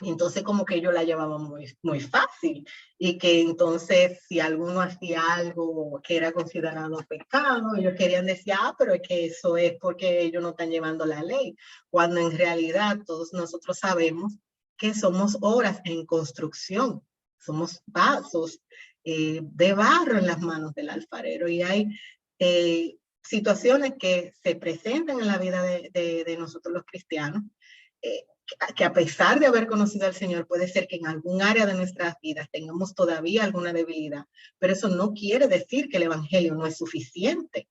entonces como que ellos la llevaban muy fácil, y que entonces si alguno hacía algo que era considerado pecado, ellos querían decir, pero es que eso es porque ellos no están llevando la ley, cuando en realidad todos nosotros sabemos que somos obras en construcción, somos vasos de barro en las manos del alfarero, y hay situaciones que se presentan en la vida de nosotros los cristianos, que a pesar de haber conocido al Señor, puede ser que en algún área de nuestras vidas tengamos todavía alguna debilidad, pero eso no quiere decir que el evangelio no es suficiente.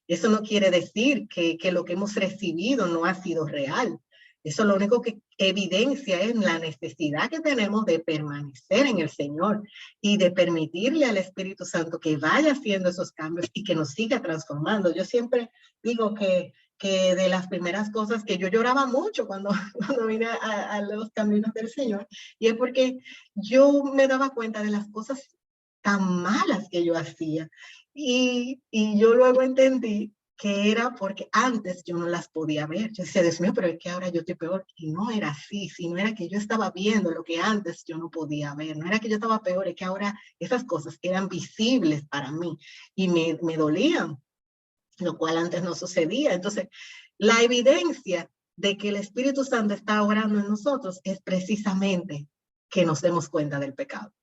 Eso no quiere decir que lo que hemos recibido no ha sido real. Eso lo único que evidencia es la necesidad que tenemos de permanecer en el Señor y de permitirle al Espíritu Santo que vaya haciendo esos cambios y que nos siga transformando. Yo siempre digo que de las primeras cosas que yo lloraba mucho cuando vine a los caminos del Señor, y es porque yo me daba cuenta de las cosas tan malas que yo hacía, y yo luego entendí que era porque antes yo no las podía ver. Yo decía, Dios mío, pero es que ahora yo estoy peor. Y no era así, sino era que yo estaba viendo lo que antes yo no podía ver. No era que yo estaba peor, es que ahora esas cosas eran visibles para mí y me dolían, lo cual antes no sucedía. Entonces, la evidencia de que el Espíritu Santo está obrando en nosotros es precisamente que nos demos cuenta del pecado.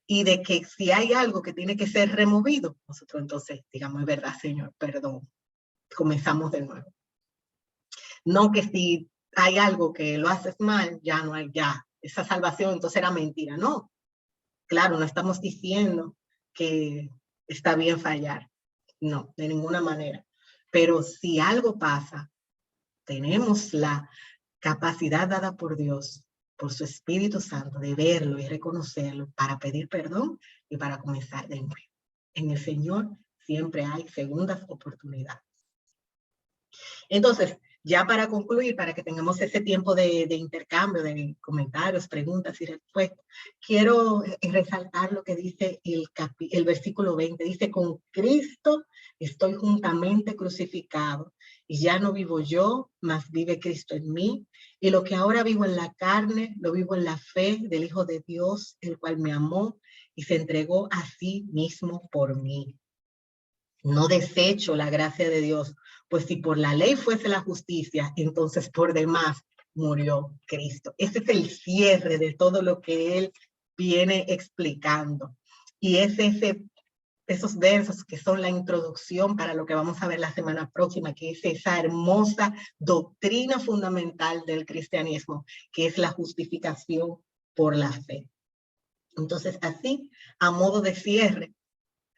y de que si hay algo que tiene que ser removido, nosotros entonces digamos, es verdad, Señor, perdón, comenzamos de nuevo. No que si hay algo que lo haces mal, ya no hay, ya, esa salvación entonces era mentira, no. Claro, no estamos diciendo que está bien fallar, no, de ninguna manera. Pero si algo pasa, tenemos la capacidad dada por Dios, por su Espíritu Santo, de verlo y reconocerlo para pedir perdón y para comenzar de nuevo. En el Señor siempre hay segundas oportunidades. Entonces, ya para concluir, para que tengamos ese tiempo de intercambio, de comentarios, preguntas y respuestas, quiero resaltar lo que dice el versículo 20. Dice, con Cristo estoy juntamente crucificado, y ya no vivo yo, mas vive Cristo en mí. Y lo que ahora vivo en la carne, lo vivo en la fe del Hijo de Dios, el cual me amó y se entregó a sí mismo por mí. No desecho la gracia de Dios, pues si por la ley fuese la justicia, entonces por demás murió Cristo. Ese es el cierre de todo lo que él viene explicando. Y es esos versos que son la introducción para lo que vamos a ver la semana próxima, que es esa hermosa doctrina fundamental del cristianismo, que es la justificación por la fe. Entonces, así, a modo de cierre,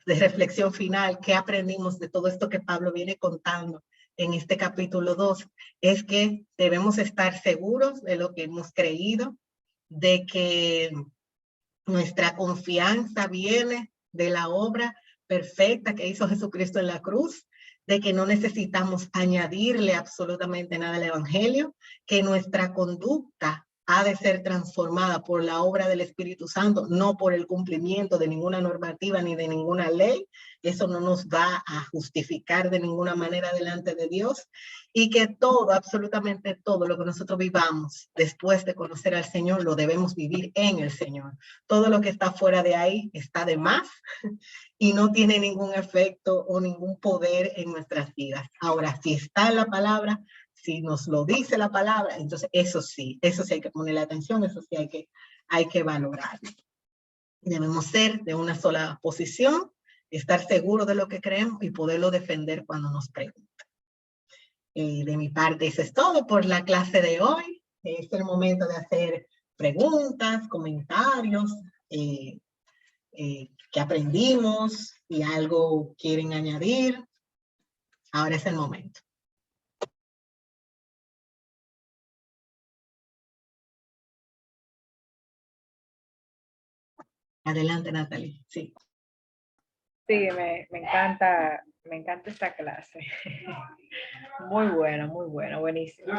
de reflexión final, ¿qué aprendimos de todo esto que Pablo viene contando en este capítulo 2? Es que debemos estar seguros de lo que hemos creído, de que nuestra confianza viene de la obra perfecta que hizo Jesucristo en la cruz, de que no necesitamos añadirle absolutamente nada al Evangelio, que nuestra conducta ha de ser transformada por la obra del Espíritu Santo, no por el cumplimiento de ninguna normativa ni de ninguna ley. Eso no nos va a justificar de ninguna manera delante de Dios, y que todo, absolutamente todo lo que nosotros vivamos después de conocer al Señor, lo debemos vivir en el Señor. Todo lo que está fuera de ahí está de más y no tiene ningún efecto o ningún poder en nuestras vidas. Ahora, si está en la palabra, si nos lo dice la palabra, entonces eso sí hay que ponerle atención, eso sí hay que valorar. Debemos ser de una sola posición, estar seguros de lo que creemos y poderlo defender cuando nos preguntan. De mi parte, eso es todo por la clase de hoy. Es el momento de hacer preguntas, comentarios, qué aprendimos, si algo quieren añadir. Ahora es el momento. Adelante, Natalie. Sí. Sí, me encanta esta clase. Muy buena, buenísimo.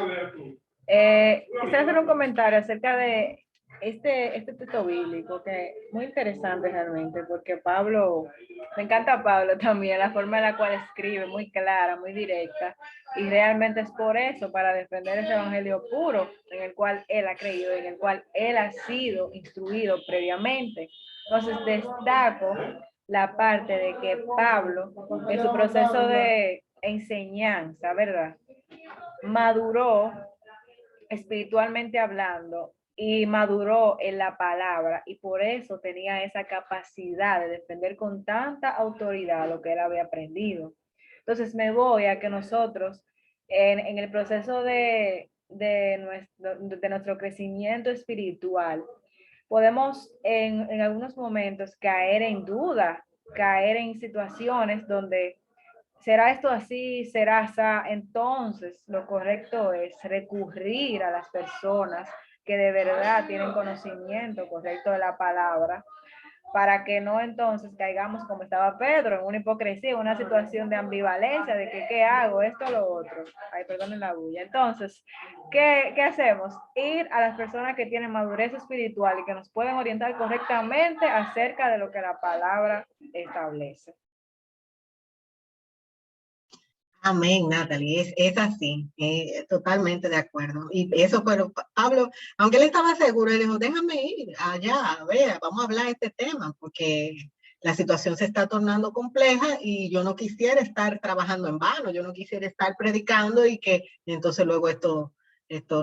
Quisiera hacer un comentario acerca de este texto bíblico, que es muy interesante realmente, porque Pablo, me encanta Pablo también, la forma en la cual escribe, muy clara, muy directa, y realmente es por eso, para defender ese evangelio puro en el cual él ha creído, en el cual él ha sido instruido previamente. Entonces destaco la parte de que Pablo, en su proceso de enseñanza, ¿verdad?, maduró espiritualmente hablando y maduró en la palabra, y por eso tenía esa capacidad de defender con tanta autoridad lo que él había aprendido. Entonces me voy a que nosotros en el proceso de nuestro crecimiento espiritual podemos en algunos momentos caer en duda, caer en situaciones donde ¿será esto así? ¿Será así? Entonces, lo correcto es recurrir a las personas que de verdad tienen conocimiento correcto de la palabra, para que no entonces caigamos como estaba Pedro, en una hipocresía, en una situación de ambivalencia, de que qué hago, esto o lo otro. Ay, perdonen la bulla. Entonces, ¿qué hacemos? Ir a las personas que tienen madurez espiritual y que nos pueden orientar correctamente acerca de lo que la palabra establece. Amén, Natalie, es así, totalmente de acuerdo. Y eso, pero Pablo, aunque él estaba seguro, él dijo, déjame ir allá, a ver, vamos a hablar de este tema, porque la situación se está tornando compleja y yo no quisiera estar trabajando en vano, yo no quisiera estar predicando y que entonces luego esto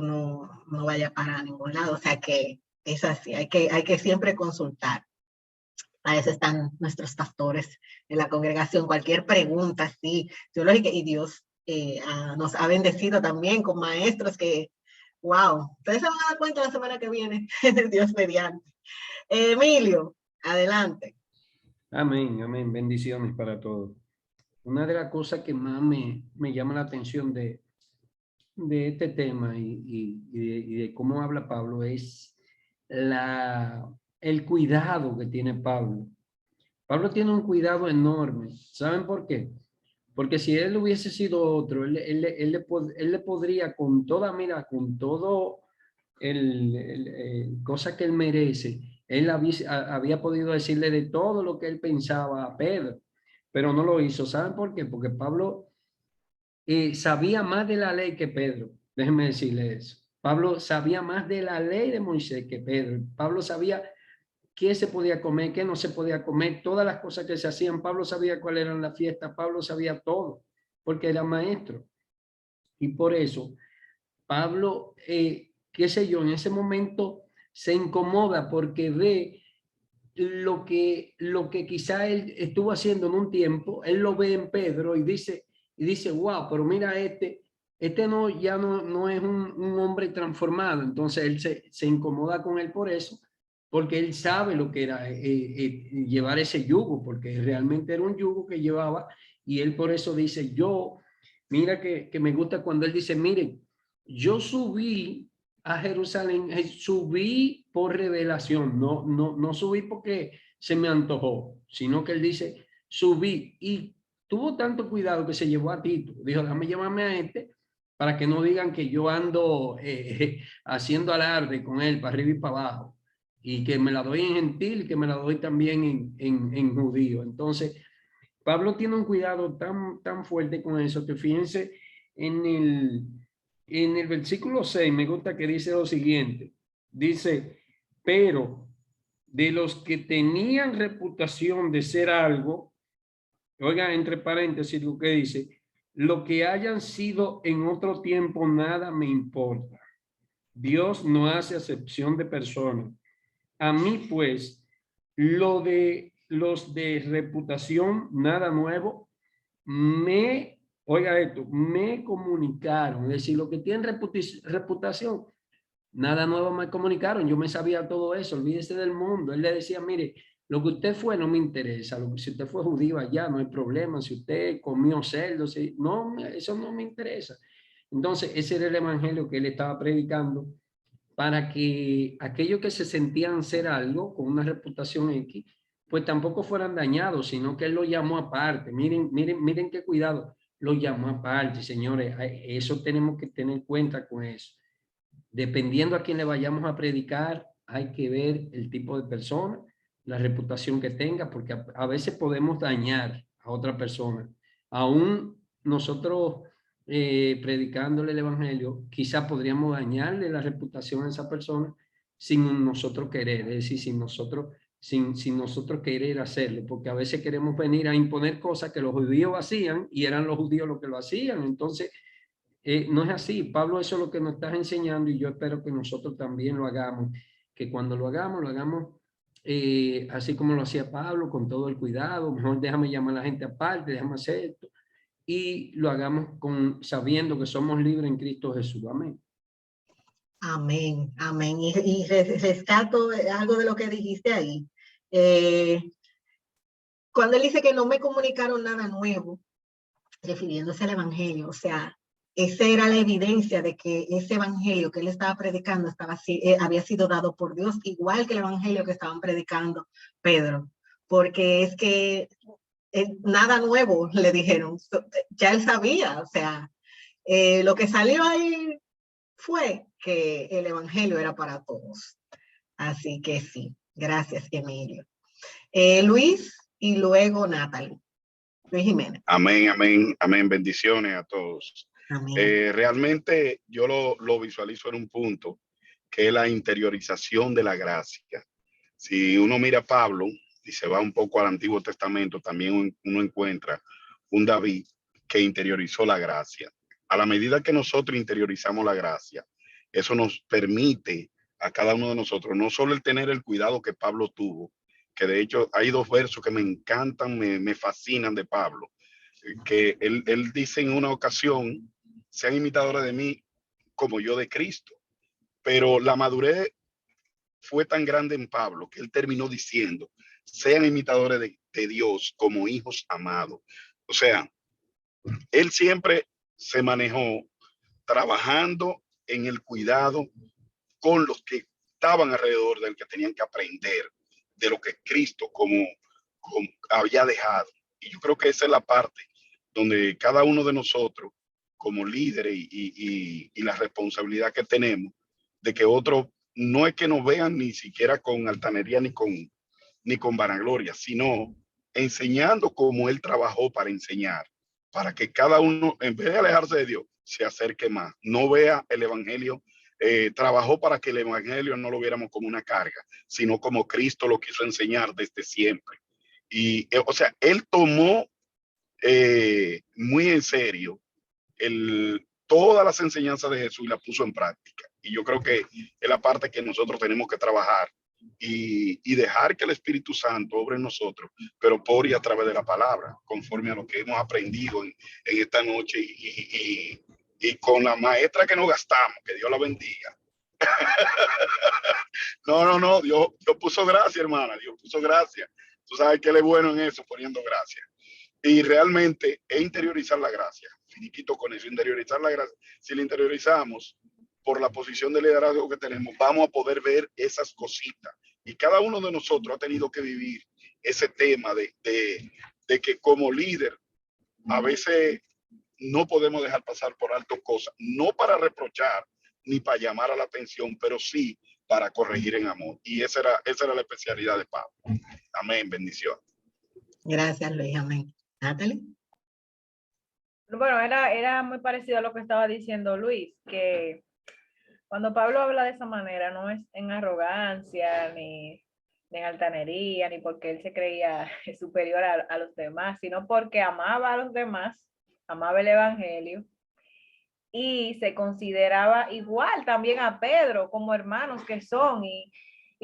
no vaya para ningún lado. O sea que es así, hay que siempre consultar. A eso están nuestros pastores en la congregación. Cualquier pregunta, sí, teológica, y Dios nos ha bendecido también con maestros que, wow, ustedes se van a dar cuenta la semana que viene, Dios mediante. Emilio, adelante. Amén, amén. Bendiciones para todos. Una de las cosas que más me llama la atención de este tema y de cómo habla Pablo es el cuidado que tiene Pablo. Pablo tiene un cuidado enorme. ¿Saben por qué? Porque si él hubiese sido otro, él le podría con toda, mira, con todo cosa que él merece, él había podido decirle de todo lo que él pensaba a Pedro, pero no lo hizo. ¿Saben por qué? Porque Pablo sabía más de la ley que Pedro. Déjenme decirle eso. Pablo sabía más de la ley de Moisés que Pedro. Pablo sabía qué se podía comer, qué no se podía comer, todas las cosas que se hacían. Pablo sabía cuáles eran las fiestas. Pablo sabía todo, porque era maestro. Y por eso, Pablo, qué sé yo, en ese momento se incomoda porque ve lo que quizá él estuvo haciendo en un tiempo, él lo ve en Pedro y dice, wow, pero mira este no, ya no es un hombre transformado. Entonces él se incomoda con él por eso, porque él sabe lo que era llevar ese yugo, porque realmente era un yugo que llevaba, y él por eso dice, mira que me gusta cuando él dice, miren, yo subí a Jerusalén, subí por revelación, no subí porque se me antojó, sino que él dice, subí, y tuvo tanto cuidado que se llevó a Tito. Dijo, déjame llevarme a este para que no digan que yo ando haciendo alarde con él para arriba y para abajo, y que me la doy en gentil y que me la doy también en judío. Entonces, Pablo tiene un cuidado tan fuerte con eso que fíjense en el versículo 6, me gusta que dice lo siguiente. Dice, pero de los que tenían reputación de ser algo, oiga, entre paréntesis lo que dice, lo que hayan sido en otro tiempo, nada me importa. Dios no hace acepción de personas. A mí, pues, los de reputación, nada nuevo, oiga esto, me comunicaron. Es decir, los que tienen reputación, nada nuevo me comunicaron. Yo me sabía todo eso, olvídese del mundo. Él le decía, mire, lo que usted fue no me interesa. Si usted fue judío allá, no hay problema. Si usted comió cerdo, no, eso no me interesa. Entonces, ese era el evangelio que él estaba predicando, para que aquellos que se sentían ser algo con una reputación X, pues tampoco fueran dañados, sino que él lo llamó aparte. Miren qué cuidado, lo llamó aparte, señores. Eso tenemos que tener en cuenta con eso. Dependiendo a quién le vayamos a predicar, hay que ver el tipo de persona, la reputación que tenga, porque a veces podemos dañar a otra persona. Aún nosotros predicándole el evangelio, quizá podríamos dañarle la reputación a esa persona sin nosotros querer, es decir, sin nosotros querer hacerlo, porque a veces queremos venir a imponer cosas que los judíos hacían y eran los judíos los que lo hacían. Entonces, no es así. Pablo, eso es lo que nos está enseñando, y yo espero que nosotros también lo hagamos, que cuando lo hagamos así como lo hacía Pablo, con todo el cuidado. Mejor déjame llamar a la gente aparte, déjame hacer esto, y lo hagamos sabiendo que somos libres en Cristo Jesús. Amén. Amén, amén. Y rescato algo de lo que dijiste ahí. Cuando él dice que no me comunicaron nada nuevo, refiriéndose al evangelio, o sea, esa era la evidencia de que ese evangelio que él estaba predicando había sido dado por Dios, igual que el evangelio que estaban predicando Pedro, porque es que nada nuevo le dijeron, ya él sabía, o sea, lo que salió ahí fue que el evangelio era para todos. Así que sí, gracias, Emilio. Luis y luego Natalie. Luis Jiménez. Amén, amén, amén. Bendiciones a todos. Amén. Realmente yo lo visualizo en un punto, que es la interiorización de la gracia. Si uno mira a Pablo y se va un poco al Antiguo Testamento, también uno encuentra un David que interiorizó la gracia. A la medida que nosotros interiorizamos la gracia, eso nos permite a cada uno de nosotros no solo el tener el cuidado que Pablo tuvo, que de hecho hay dos versos que me encantan, me fascinan de Pablo, que él dice en una ocasión, sean imitadores de mí como yo de Cristo. Pero la madurez fue tan grande en Pablo que él terminó diciendo, sean imitadores de Dios como hijos amados. O sea, él siempre se manejó trabajando en el cuidado con los que estaban alrededor del que tenían que aprender de lo que Cristo como había dejado. Y yo creo que esa es la parte donde cada uno de nosotros, como líderes y la responsabilidad que tenemos, de que otros no es que nos vean ni siquiera con altanería ni con vanagloria, sino enseñando como él trabajó para enseñar, para que cada uno, en vez de alejarse de Dios, se acerque más, no vea el evangelio. Trabajó para que el evangelio no lo viéramos como una carga, sino como Cristo lo quiso enseñar desde siempre. Y, o sea, él tomó muy en serio todas las enseñanzas de Jesús y las puso en práctica. Y yo creo que es la parte que nosotros tenemos que trabajar y dejar que el Espíritu Santo obre en nosotros, pero por y a través de la palabra, conforme a lo que hemos aprendido en esta noche y con la maestra que nos gastamos, que Dios la bendiga. No, Dios puso gracia, hermana, Dios puso gracia. Tú sabes que él es bueno en eso, poniendo gracia. Y realmente es interiorizar la gracia. Finiquito con eso, interiorizar la gracia. Si la interiorizamos por la posición de liderazgo que tenemos, vamos a poder ver esas cositas. Y cada uno de nosotros ha tenido que vivir ese tema de que como líder a veces no podemos dejar pasar por alto cosas, no para reprochar ni para llamar a la atención, pero sí para corregir en amor. Y esa era la especialidad de Pablo. Amén, bendición. Gracias, Luis, amén. Natalie. Bueno, era muy parecido a lo que estaba diciendo Luis, que cuando Pablo habla de esa manera, no es en arrogancia, ni en altanería, ni porque él se creía superior a los demás, sino porque amaba a los demás, amaba el evangelio, y se consideraba igual también a Pedro como hermanos que son, y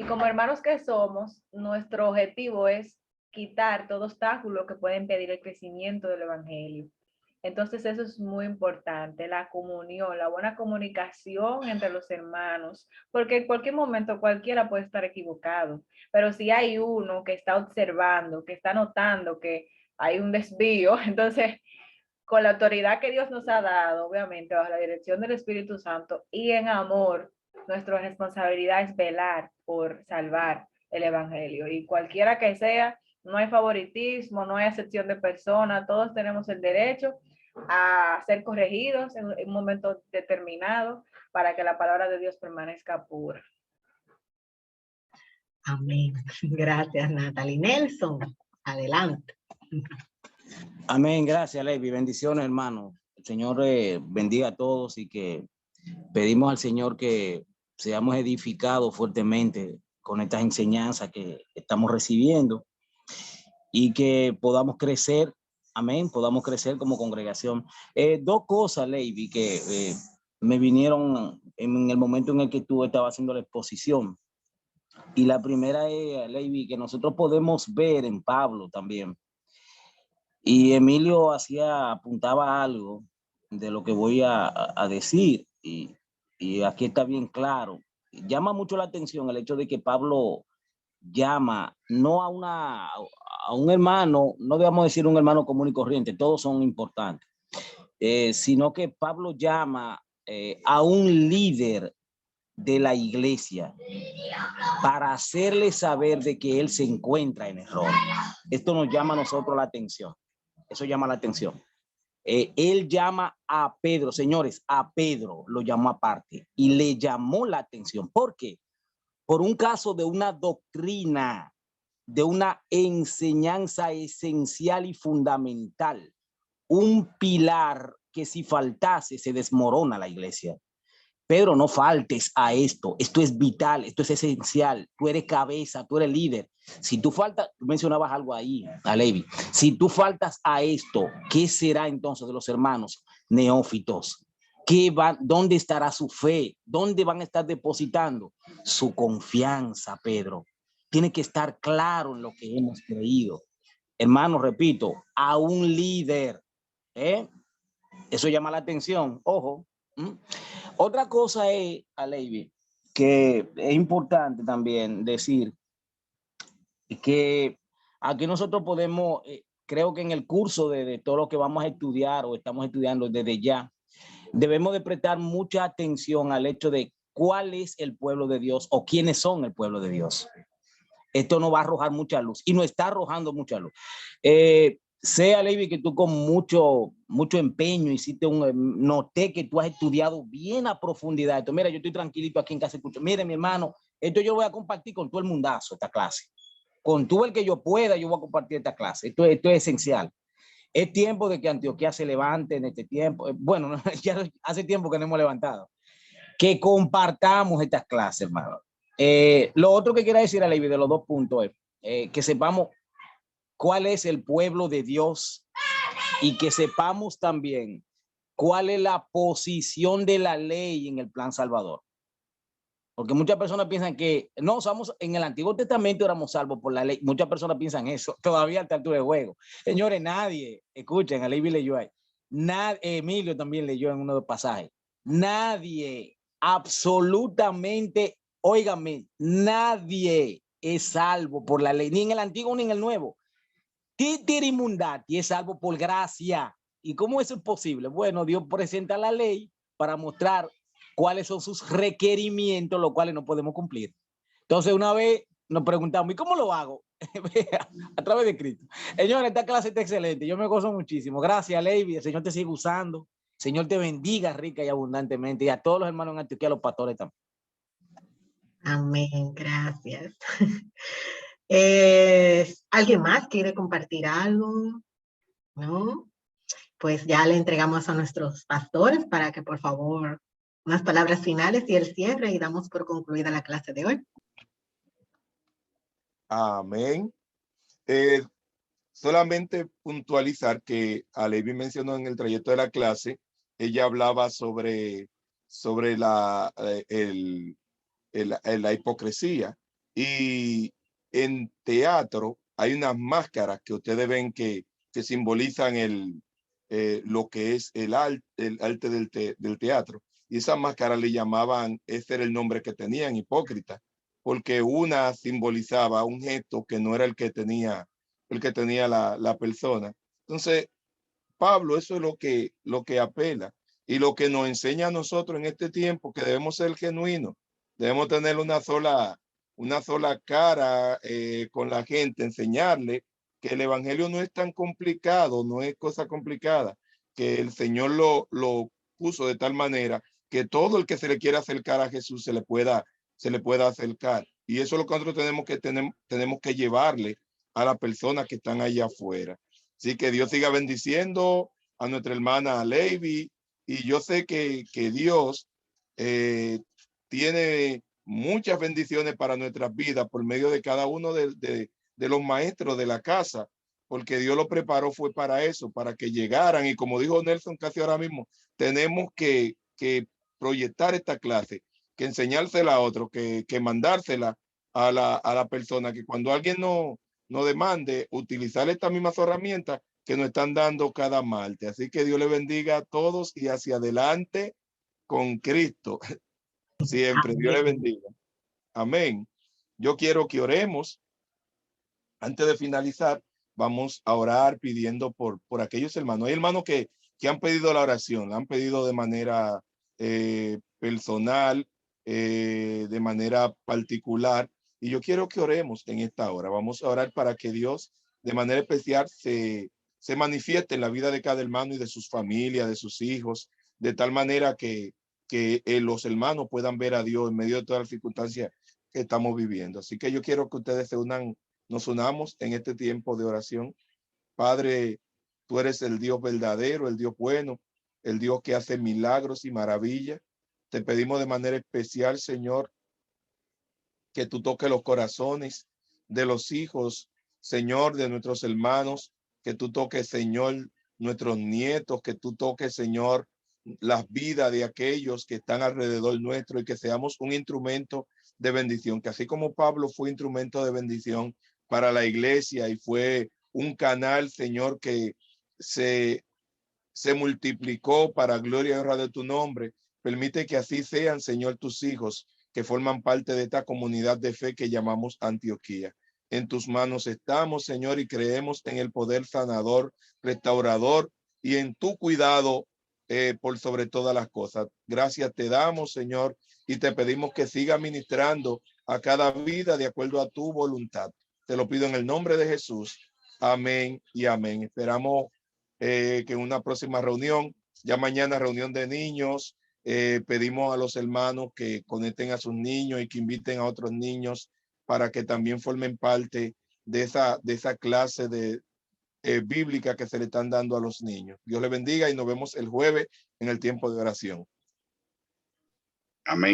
como hermanos que somos, nuestro objetivo es quitar todo obstáculo que pueda impedir el crecimiento del evangelio. Entonces eso es muy importante, la comunión, la buena comunicación entre los hermanos, porque en cualquier momento cualquiera puede estar equivocado, pero si hay uno que está observando, que está notando que hay un desvío, entonces con la autoridad que Dios nos ha dado, obviamente bajo la dirección del Espíritu Santo y en amor, nuestra responsabilidad es velar por salvar el evangelio, y cualquiera que sea, no hay favoritismo, no hay acepción de persona, todos tenemos el derecho a ser corregidos en un momento determinado para que la palabra de Dios permanezca pura. Amén. Gracias, Natalie. Nelson, adelante. Amén, gracias, Levi. Bendiciones, hermano. El Señor bendiga a todos y que pedimos al Señor que seamos edificados fuertemente con estas enseñanzas que estamos recibiendo y que podamos crecer, amén, podamos crecer como congregación. Dos cosas, Levi, que me vinieron en el momento en el que tú estabas haciendo la exposición. Y la primera es, Levi, que nosotros podemos ver en Pablo también. Y Emilio apuntaba algo de lo que voy a decir, y aquí está bien claro. Llama mucho la atención el hecho de que Pablo llama no a un hermano, no debemos decir un hermano común y corriente, todos son importantes, sino que Pablo llama a un líder de la iglesia para hacerle saber de que él se encuentra en error. Esto nos llama a nosotros la atención. Eso llama la atención. Él llama a Pedro, señores, a Pedro lo llamó aparte y le llamó la atención. ¿Por qué? Por un caso de una doctrina, de una enseñanza esencial y fundamental, un pilar que si faltase se desmorona la iglesia. Pedro, no faltes a esto. Esto es vital, esto es esencial. Tú eres cabeza, tú eres líder. Si tú faltas, tú mencionabas algo ahí, a Levi. Si tú faltas a esto, ¿qué será entonces de los hermanos neófitos? ¿Dónde estará su fe? ¿Dónde van a estar depositando su confianza, Pedro? tiene que estar claro en lo que hemos creído. Hermano, repito, a un líder. Eso llama la atención, ojo. Otra cosa es, Aleivi, que es importante también decir que aquí nosotros podemos, creo que en el curso de todo lo que vamos a estudiar o estamos estudiando desde ya, debemos de prestar mucha atención al hecho de cuál es el pueblo de Dios o quiénes son el pueblo de Dios. Esto nos va a arrojar mucha luz y nos está arrojando mucha luz. Sea, Levi, que tú con mucho empeño hiciste noté que tú has estudiado bien a profundidad esto. Mira, yo estoy tranquilito aquí en casa escucho. Mire, mi hermano, esto yo voy a compartir con todo el mundazo, esta clase. Con todo el que yo pueda, yo voy a compartir esta clase. Esto es esencial. Es tiempo de que Antioquía se levante en este tiempo. Bueno, ya hace tiempo que no hemos levantado. Que compartamos estas clases, hermano. Lo otro que quiero decir a Levi de los 2 puntos es que sepamos cuál es el pueblo de Dios y que sepamos también cuál es la posición de la ley en el plan salvador. Porque muchas personas piensan que no, somos en el Antiguo Testamento éramos salvos por la ley. Muchas personas piensan eso todavía a esta altura de juego. Señores, nadie, escuchen, a Levi leyó ahí. Emilio también leyó en uno de los pasajes. Nadie, absolutamente, óigame, nadie es salvo por la ley, ni en el Antiguo ni en el Nuevo. Titirimundati es salvo por gracia. ¿Y cómo eso es posible? Bueno, Dios presenta la ley para mostrar cuáles son sus requerimientos, los cuales no podemos cumplir. Entonces, una vez nos preguntamos, ¿y cómo lo hago? A través de Cristo. Señores, esta clase está excelente. Yo me gozo muchísimo. Gracias, Levi. El Señor te sigue usando. El Señor te bendiga rica y abundantemente. Y a todos los hermanos en Antioquía, a los pastores también. Amén. Gracias. ¿Alguien más quiere compartir algo? ¿No? Pues ya le entregamos a nuestros pastores para que por favor unas palabras finales y el cierre y damos por concluida la clase de hoy. Amén. Solamente puntualizar que Alevi mencionó en el trayecto de la clase, ella hablaba sobre la hipocresía, y en teatro hay unas máscaras que ustedes ven que simbolizan lo que es el arte del teatro, y esas máscaras le llamaban, ese era el nombre que tenían, hipócrita, porque una simbolizaba un gesto que no era el que tenía la persona. Entonces, Pablo, eso es lo que apela y lo que nos enseña a nosotros en este tiempo, que debemos ser genuinos, debemos tener una sola cara con la gente, enseñarle que el evangelio no es tan complicado, no es cosa complicada, que el Señor lo puso de tal manera que todo el que se le quiera acercar a Jesús se le pueda acercar. Y eso es lo que nosotros tenemos que llevarle a las personas que están allá afuera. Así que Dios siga bendiciendo a nuestra hermana Levi, y yo sé que Dios tiene muchas bendiciones para nuestras vidas por medio de cada uno de los maestros de la casa, porque Dios lo preparó fue para eso, para que llegaran, y como dijo Nelson casi ahora mismo, tenemos que proyectar esta clase, que enseñársela a otro, que mandársela a la persona, que cuando alguien no demande, utilizar estas mismas herramientas que nos están dando cada martes. Así que Dios le bendiga a todos y hacia adelante con Cristo. Siempre. Amén. Dios le bendiga. Amén. Yo quiero que oremos. Antes de finalizar, vamos a orar pidiendo por aquellos hermanos. Hay hermanos que han pedido la oración, la han pedido de manera personal, de manera particular. Y yo quiero que oremos en esta hora. Vamos a orar para que Dios de manera especial se manifieste en la vida de cada hermano y de sus familias, de sus hijos, de tal manera que los hermanos puedan ver a Dios en medio de todas las circunstancias que estamos viviendo. Así que yo quiero que ustedes nos unamos en este tiempo de oración. Padre, tú eres el Dios verdadero, el Dios bueno, el Dios que hace milagros y maravillas. Te pedimos de manera especial, Señor, que tú toques los corazones de los hijos, Señor, de nuestros hermanos, que tú toques, Señor, nuestros nietos, que tú toques, Señor, las vidas de aquellos que están alrededor nuestro y que seamos un instrumento de bendición, que así como Pablo fue instrumento de bendición para la iglesia y fue un canal, Señor, que se multiplicó para gloria y honra de tu nombre. Permite que así sean, Señor, tus hijos que forman parte de esta comunidad de fe que llamamos Antioquía. En tus manos estamos, Señor, y creemos en el poder sanador, restaurador y en tu cuidado por sobre todas las cosas. Gracias te damos, Señor, y te pedimos que siga ministrando a cada vida de acuerdo a tu voluntad. Te lo pido en el nombre de Jesús. Amén y amén. Esperamos que en una próxima reunión, ya mañana reunión de niños, pedimos a los hermanos que conecten a sus niños y que inviten a otros niños para que también formen parte de esa clase de bíblica que se le están dando a los niños. Dios les bendiga y nos vemos el jueves en el tiempo de oración. Amén.